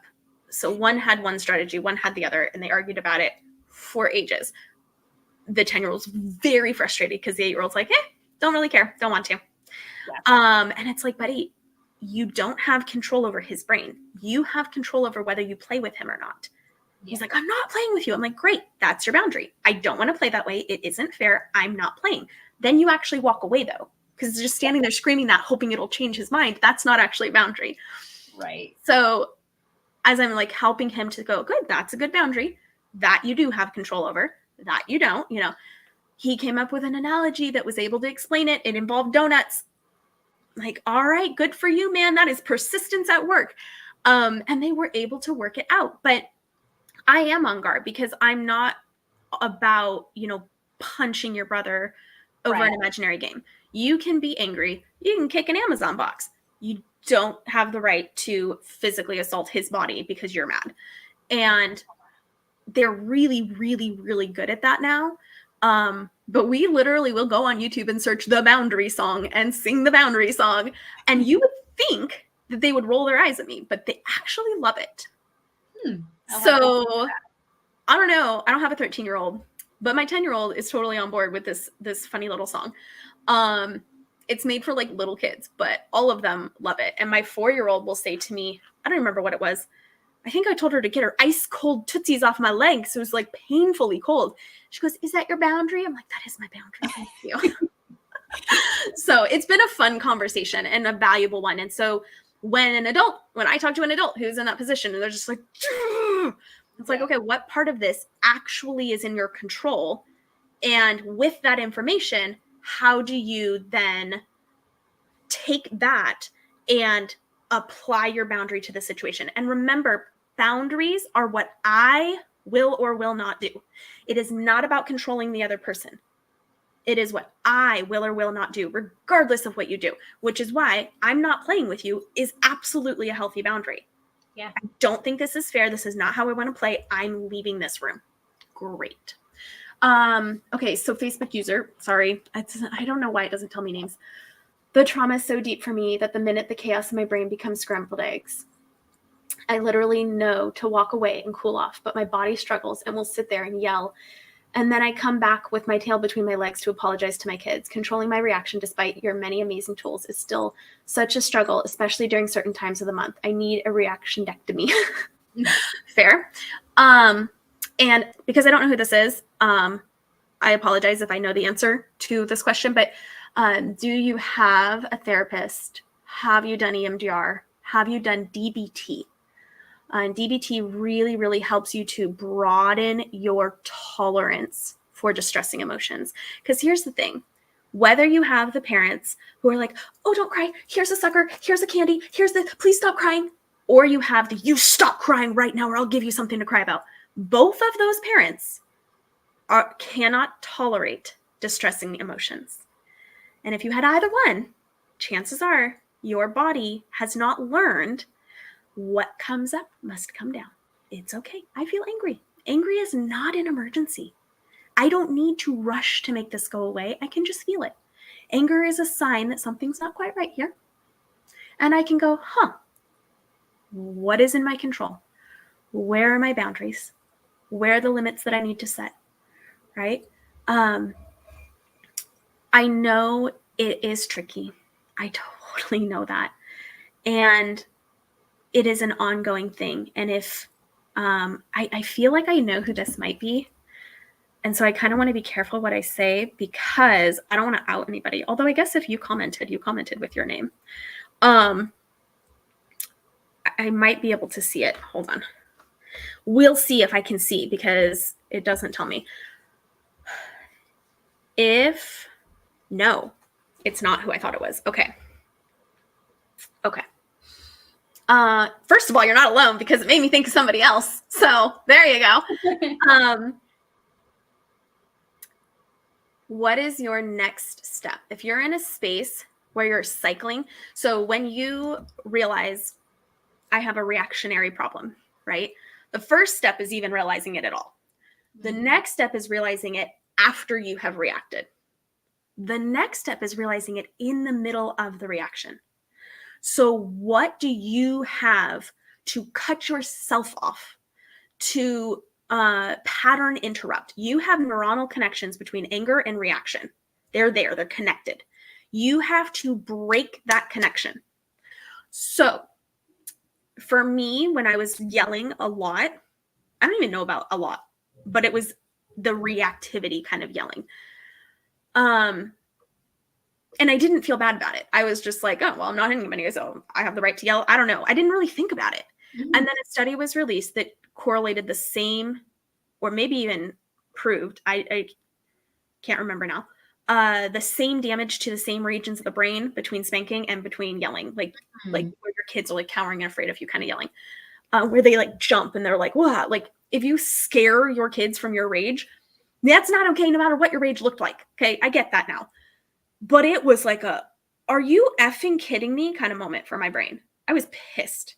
So one had one strategy, one had the other, and they argued about it for ages. The 10-year-old's very frustrated because the 8-year-old's like, don't really care, don't want to. Yeah. And it's like, buddy, you don't have control over his brain. You have control over whether you play with him or not. Yeah. He's like, I'm not playing with you. I'm like, great, that's your boundary. I don't want to play that way. It isn't fair. I'm not playing. Then you actually walk away though, because just standing there screaming that, hoping it'll change his mind, that's not actually a boundary. Right. So as I'm like helping him to go, good, that's a good boundary. That you do have control over, that you don't, he came up with an analogy that was able to explain it. It involved donuts. Like, all right, good for you, man. That is persistence at work. And they were able to work it out. But I am on guard because I'm not about, punching your brother over an imaginary game. You can be angry. You can kick an Amazon box. You don't have the right to physically assault his body because you're mad. And they're really, really, really good at that now. But we literally will go on YouTube and search the boundary song and sing the boundary song. And you would think that they would roll their eyes at me, but they actually love it. So I don't know. I don't have a 13-year-old, but my 10-year-old is totally on board with this funny little song. It's made for like little kids, but all of them love it. And my 4-year-old will say to me, I don't remember what it was. I think I told her to get her ice cold Tootsies off my legs. It was like painfully cold. She goes, is that your boundary? I'm like, that is my boundary. Thank you. So it's been a fun conversation and a valuable one. And so when I talk to an adult who's in that position and they're just like, it's like, okay, what part of this actually is in your control? And with that information, how do you then take that and apply your boundary to the situation? And remember, boundaries are what I will or will not do. It is not about controlling the other person. It is what I will or will not do, regardless of what you do, which is why I'm not playing with you is absolutely a healthy boundary. Yeah. I don't think this is fair. This is not how I want to play. I'm leaving this room. Great. Okay, so Facebook user, sorry. I don't know why it doesn't tell me names. The trauma is so deep for me that the minute the chaos in my brain becomes scrambled eggs, I literally know to walk away and cool off, but my body struggles and will sit there and yell. And then I come back with my tail between my legs to apologize to my kids. Controlling my reaction despite your many amazing tools is still such a struggle, especially during certain times of the month. I need a reactiondectomy. Fair. And because I don't know who this is, I apologize if I know the answer to this question, but do you have a therapist? Have you done EMDR? Have you done DBT? And DBT really, really helps you to broaden your tolerance for distressing emotions. Because here's the thing, whether you have the parents who are like, oh, don't cry, here's a sucker, here's a candy, here's the, please stop crying, or you have the, you stop crying right now or I'll give you something to cry about. Both of those parents cannot tolerate distressing emotions. And if you had either one, chances are your body has not learned what comes up must come down. It's okay. I feel angry. Angry is not an emergency. I don't need to rush to make this go away. I can just feel it. Anger is a sign that something's not quite right here. And I can go, what is in my control? Where are my boundaries? Where are the limits that I need to set? Right? I know it is tricky. I totally know that. And it is an ongoing thing. And if I feel like I know who this might be. And so I kind of want to be careful what I say because I don't want to out anybody. Although I guess if you commented with your name. I might be able to see it. Hold on. We'll see if I can see because it doesn't tell me. No, it's not who I thought it was. Okay. First of all, you're not alone because it made me think of somebody else. So there you go. What is your next step? If you're in a space where you're cycling, so when you realize I have a reactionary problem, right? The first step is even realizing it at all. The next step is realizing it after you have reacted. The next step is realizing it in the middle of the reaction. So what do you have to cut yourself off, to pattern interrupt? You have neuronal connections between anger and reaction. They're there, they're connected. You have to break that connection. So for me, when I was yelling a lot, I don't even know about a lot, but it was the reactivity kind of yelling. And I didn't feel bad about it. I was just like, oh, well, I'm not hitting anybody, so I have the right to yell. I don't know. I didn't really think about it. Mm-hmm. And then a study was released that correlated the same, or maybe even proved, I can't remember now, the same damage to the same regions of the brain between spanking and between yelling, like where your kids are like cowering and afraid of you kind of yelling, where they like jump and they're like, wow, like if you scare your kids from your rage, that's not okay no matter what your rage looked like. Okay, I get that now. But it was like are you effing kidding me kind of moment for my brain. I was pissed.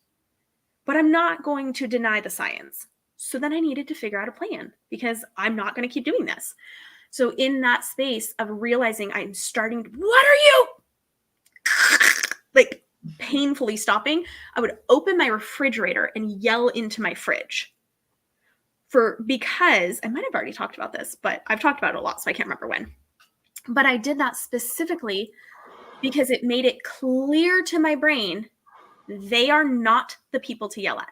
But I'm not going to deny the science. So then I needed to figure out a plan because I'm not going to keep doing this. So in that space of realizing I'm starting, what are you? Like painfully stopping, I would open my refrigerator and yell into my fridge. Because I might have already talked about this, but I've talked about it a lot, so I can't remember when. But I did that specifically because it made it clear to my brain they are not the people to yell at.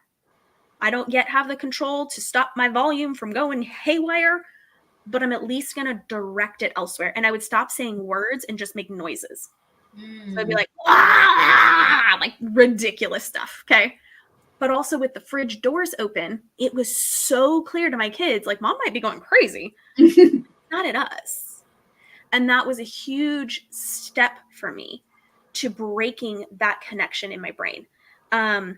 I don't yet have the control to stop my volume from going haywire, but I'm at least going to direct it elsewhere. And I would stop saying words and just make noises. So I'd be like, like ridiculous stuff. Okay. But also with the fridge doors open, it was so clear to my kids, like mom might be going crazy. Not at us. And that was a huge step for me to breaking that connection in my brain. And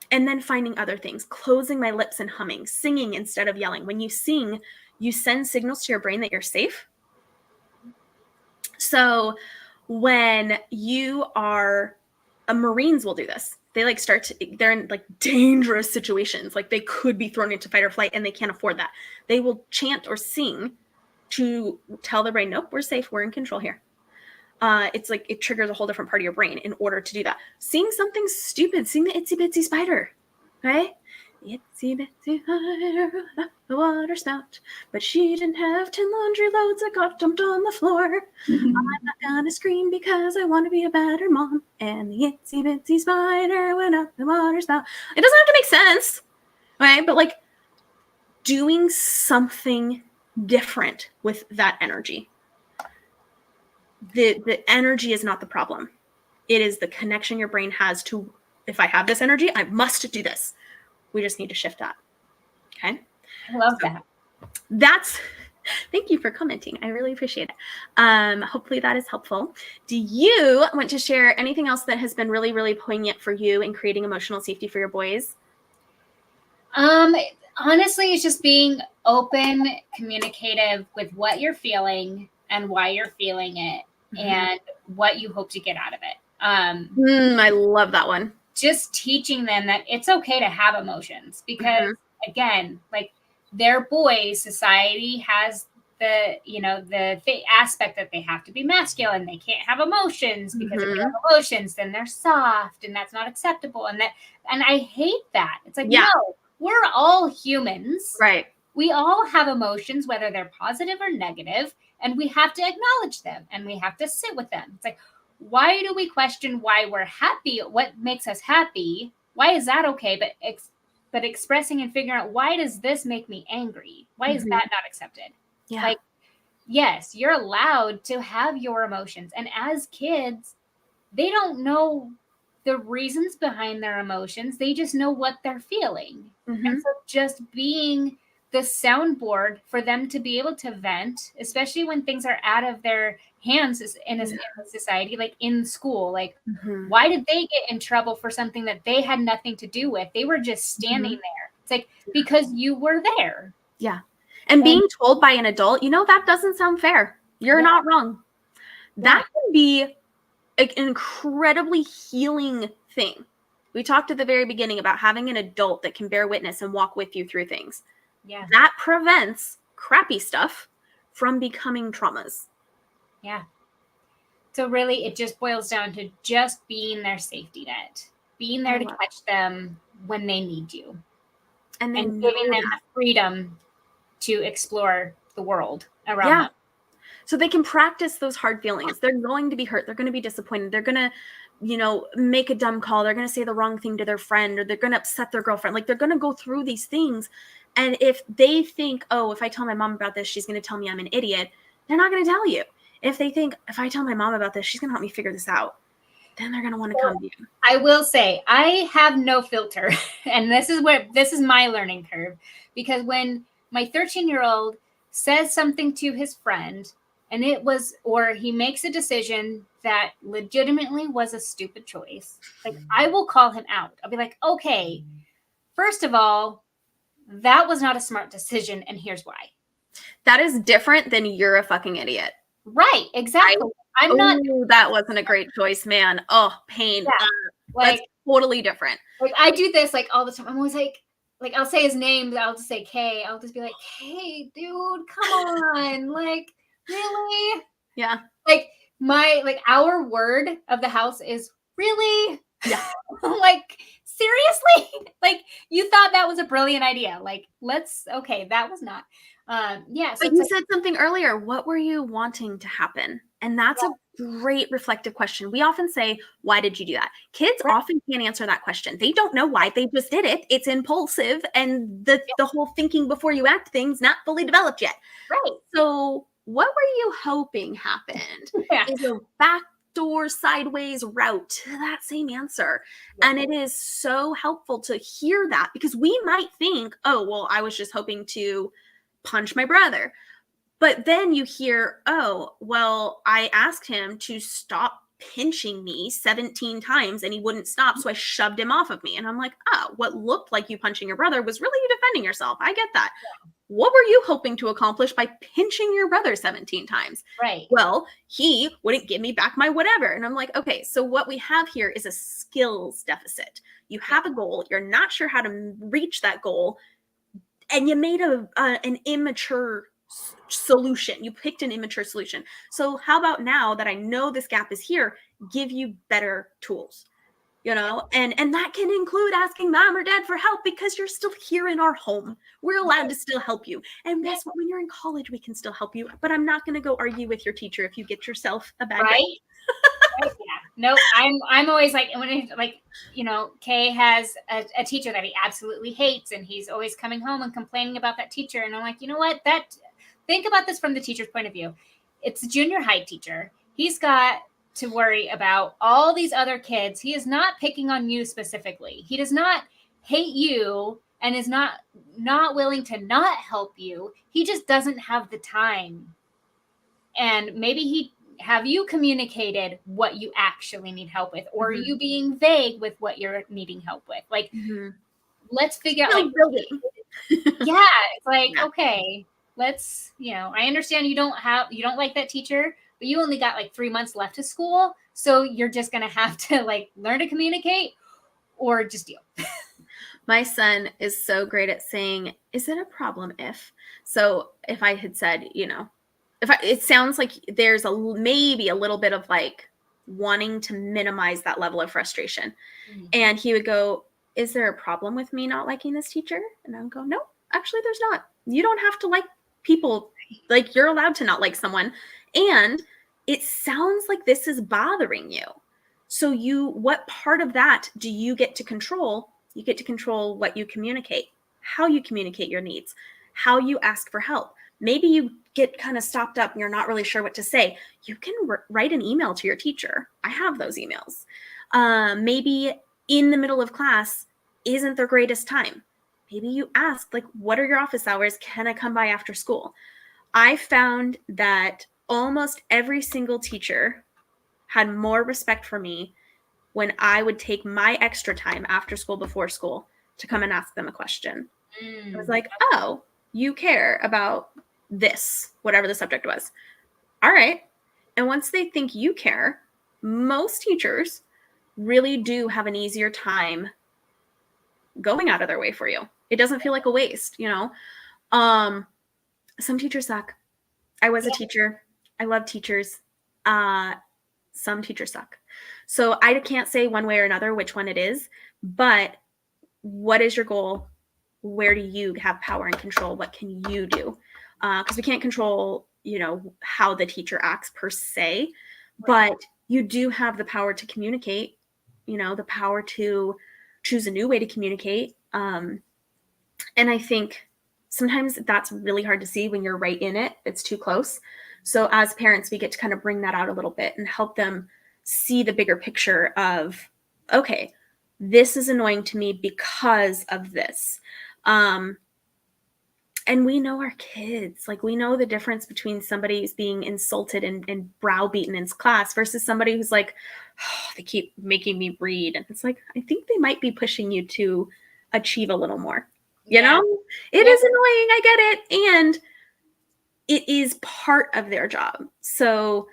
then finding other things, closing my lips and humming, singing instead of yelling. When you sing, you send signals to your brain that you're safe. So when you are, Marines will do this. They like they're in like dangerous situations. Like they could be thrown into fight or flight and they can't afford that. They will chant or sing to tell the brain, nope, we're safe. We're in control here. It's like it triggers a whole different part of your brain in order to do that. Sing something stupid. Sing the Itsy Bitsy Spider, right? Itsy Bitsy Spider, the water spout, but she didn't have 10 laundry loads that got dumped on the floor. I'm not gonna scream because I want to be a better mom. And the Itsy Bitsy Spider went up the water spout. It doesn't have to make sense, right? But like doing something different with that energy. The energy is not the problem. It is the connection your brain has to, if I have this energy, I must do this. We just need to shift that. Okay. I love that. That's, thank you for commenting. I really appreciate it. Hopefully that is helpful. Do you want to share anything else that has been really, really poignant for you in creating emotional safety for your boys? Honestly, it's just being open, communicative with what you're feeling and why you're feeling it, and what you hope to get out of it. I love that one. Just teaching them that it's okay to have emotions, because again, like, they're boys. Society has the aspect that they have to be masculine. They can't have emotions, because if they have emotions, then they're soft, and that's not acceptable. And I hate that. It's like, no, we're all humans. Right. We all have emotions, whether they're positive or negative, and we have to acknowledge them, and we have to sit with them. It's like, why do we question why we're happy? What makes us happy? Why is that okay? But expressing and figuring out, why does this make me angry? Why is that not accepted? Yeah. Like, yes, you're allowed to have your emotions. And as kids, they don't know the reasons behind their emotions. They just know what they're feeling. And so just being the soundboard for them to be able to vent, especially when things are out of their hands in a society, like in school. Like, why did they get in trouble for something that they had nothing to do with? They were just standing there. It's like, because you were there. Yeah. And being told by an adult, that doesn't sound fair. You're not wrong. That can be an incredibly healing thing. We talked at the very beginning about having an adult that can bear witness and walk with you through things. Yeah. That prevents crappy stuff from becoming traumas. Yeah. So really, it just boils down to just being their safety net, being there to catch them when they need you, and giving them the freedom to explore the world around them. So they can practice those hard feelings. They're going to be hurt. They're going to be disappointed. They're going to, make a dumb call. They're going to say the wrong thing to their friend, or they're going to upset their girlfriend. Like, they're going to go through these things. And if they think, oh, if I tell my mom about this, she's going to tell me I'm an idiot, they're not going to tell you. If they think, if I tell my mom about this, she's going to help me figure this out, then they're going to want to come to you. I will say, I have no filter. And this is my learning curve. Because when my 13-year-old says something to his friend, and or he makes a decision that legitimately was a stupid choice, like, I will call him out. I'll be like, okay, first of all, that was not a smart decision, and here's why. That is different than you're a fucking idiot. Right, exactly. I'm not. That wasn't a great choice, man. Oh, pain. Yeah, that's totally different. Like, I do this like all the time. I'm always like I'll say his name, but I'll just say K. I'll just be like, hey, dude, come on. Like, really? Yeah. Like, our word of the house is really? Yeah. Like, seriously? Like, you thought that was a brilliant idea. Like, okay, that was not. So but you said something earlier. What were you wanting to happen? And that's a great reflective question. We often say, why did you do that? Kids often can't answer that question. They don't know why. They just did it. It's impulsive. And the whole thinking before you act thing's not fully developed yet. Right. So what were you hoping happened? Is a backdoor sideways route to that same answer. Yeah. And it is so helpful to hear that, because we might think, oh, well, I was just hoping to punch my brother. But then you hear, oh, well, I asked him to stop pinching me 17 times and he wouldn't stop. So I shoved him off of me. And I'm like, oh, what looked like you punching your brother was really you defending yourself. I get that. Yeah. What were you hoping to accomplish by pinching your brother 17 times? Right. Well, he wouldn't give me back my whatever. And I'm like, okay, so what we have here is a skills deficit. You have a goal. You're not sure how to reach that goal. And you made an immature solution. You picked an immature solution. So how about now that I know this gap is here, give you better tools, and that can include asking mom or dad for help, because you're still here in our home. We're allowed to still help you. And guess what? When you're in college, we can still help you, but I'm not going to go argue with your teacher if you get yourself a bad grade. Right? Yeah. No, I'm always like, when Kay has a teacher that he absolutely hates, and he's always coming home and complaining about that teacher. And I'm like, you know what? Think about this from the teacher's point of view. It's a junior high teacher. He's got to worry about all these other kids. He is not picking on you specifically. He does not hate you and is not willing to not help you. He just doesn't have the time. And maybe have you communicated what you actually need help with, or are you being vague with what you're needing help with? Like, let's figure out, like, building. Yeah, it's like, okay, let's, I understand you don't like that teacher, but you only got like 3 months left of school, so you're just gonna have to like learn to communicate or just deal. My son is so great at saying, is it a problem if? So if I had said, it sounds like there's maybe a little bit of like wanting to minimize that level of frustration. And he would go, is there a problem with me not liking this teacher? And I would go, no, actually there's not. You don't have to like people. Like, you're allowed to not like someone. And it sounds like this is bothering you. So what part of that do you get to control? You get to control what you communicate, how you communicate your needs, how you ask for help. Maybe you get kind of stopped up and you're not really sure what to say. You can write an email to your teacher. I have those emails. Maybe in the middle of class isn't their greatest time. Maybe you ask, like, what are your office hours? Can I come by after school? I found that almost every single teacher had more respect for me when I would take my extra time after school, before school, to come and ask them a question. I was like, oh, you care about this, whatever the subject was. All right. And once they think you care, most teachers really do have an easier time going out of their way for you. It doesn't feel like a waste, Some teachers suck. I was a teacher. I love teachers. Some teachers suck. So I can't say one way or another which one it is, but what is your goal? Where do you have power and control? What can you do? Because we can't control, how the teacher acts per se, but you do have the power to communicate, the power to choose a new way to communicate. And I think sometimes that's really hard to see when you're right in it. It's too close. So as parents, we get to kind of bring that out a little bit and help them see the bigger picture of, okay, this is annoying to me because of this. And we know our kids, like, we know the difference between somebody who's being insulted and browbeaten in class versus somebody who's like, oh, they keep making me read. And it's like, I think they might be pushing you to achieve a little more. It is annoying. I get it. And it is part of their job. So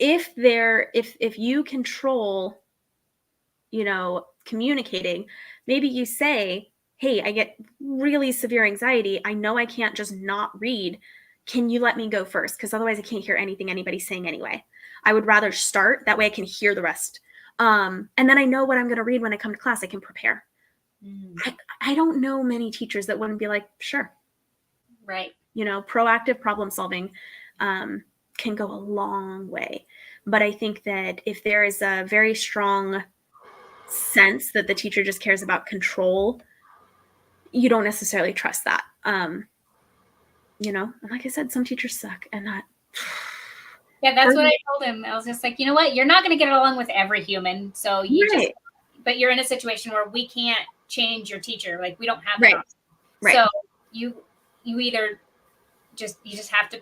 if you control, communicating, maybe you say, hey, I get really severe anxiety. I know I can't just not read. Can you let me go first? Because otherwise I can't hear anything anybody's saying anyway. I would rather start. That way I can hear the rest. And then I know what I'm going to read when I come to class. I can prepare. I don't know many teachers that wouldn't be like, sure. Right. Proactive problem solving can go a long way. But I think that if there is a very strong sense that the teacher just cares about control, you don't necessarily trust that. And like I said, some teachers suck, and that. Yeah, that's what I told him. I was just like, you know what? You're not going to get along with every human. So but you're in a situation where we can't change your teacher. Like, we don't have that option. Right. So you either you just have to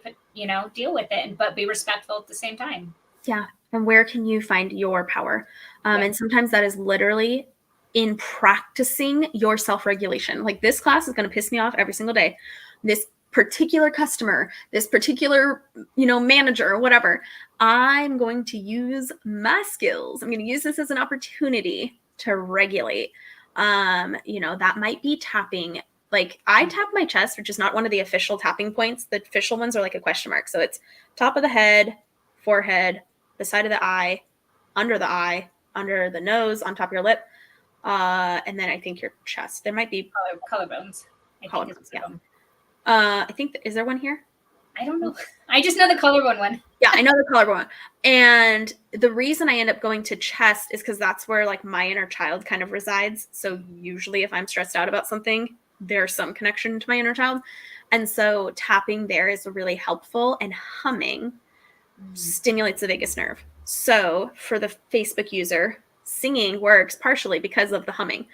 deal with it, but be respectful at the same time. Yeah. And where can you find your power? And sometimes that is literally in practicing your self-regulation. Like, this class is going to piss me off every single day. This particular customer, this particular, manager or whatever, I'm going to use my skills. I'm going to use this as an opportunity to regulate. That might be tapping. Like, I tap my chest, which is not one of the official tapping points. The official ones are like a question mark. So it's top of the head, forehead, the side of the eye, under the nose, on top of your lip. And then I think your chest. There might be collarbones. I think, is there one here? I don't know. I just know the collarbone one. Yeah, I know the collarbone one. And the reason I end up going to chest is because that's where, like, my inner child kind of resides. So usually if I'm stressed out about something, there's some connection to my inner child. And so tapping there is really helpful, and humming stimulates the vagus nerve. So for the Facebook user, singing works partially because of the humming.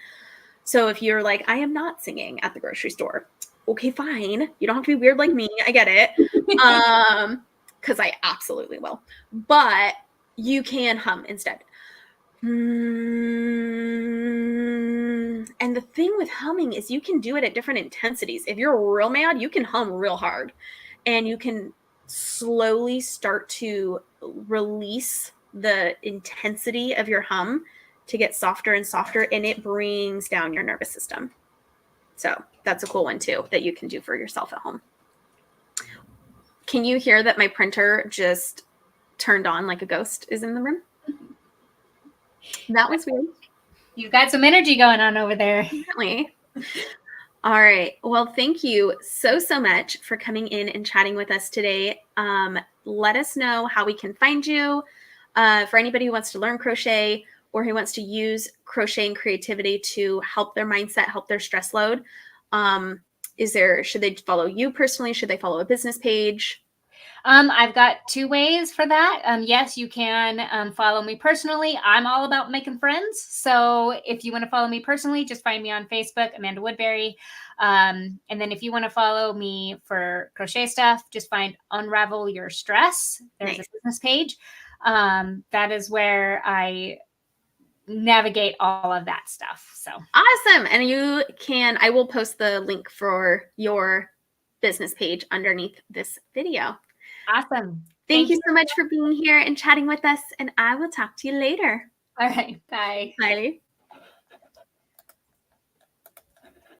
So if you're like, I am not singing at the grocery store, okay, fine. You don't have to be weird like me. I get it. Because I absolutely will. But you can hum instead. And the thing with humming is you can do it at different intensities. If you're real mad, you can hum real hard, and you can slowly start to release the intensity of your hum to get softer and softer, and it brings down your nervous system. So that's a cool one too that you can do for yourself at home. Can you hear that my printer just turned on like a ghost is in the room? That was weird. You've got some energy going on over there. Definitely. All right. Well, thank you so much for coming in and chatting with us today. Let us know how we can find you. For anybody who wants to learn crochet or who wants to use crochet and creativity to help their mindset, help their stress load, should they follow you personally? Should they follow a business page? I've got two ways for that. Yes, you can follow me personally. I'm all about making friends. So if you want to follow me personally, just find me on Facebook, Amanda Woodbury. And then if you want to follow me for crochet stuff, just find Unravel Your Stress. There's a business page. That is where I navigate all of that stuff. So awesome. And I will post the link for your business page underneath this video. Awesome. Thank you so much for being here and chatting with us, and I will talk to you later. All right. Bye. Bye.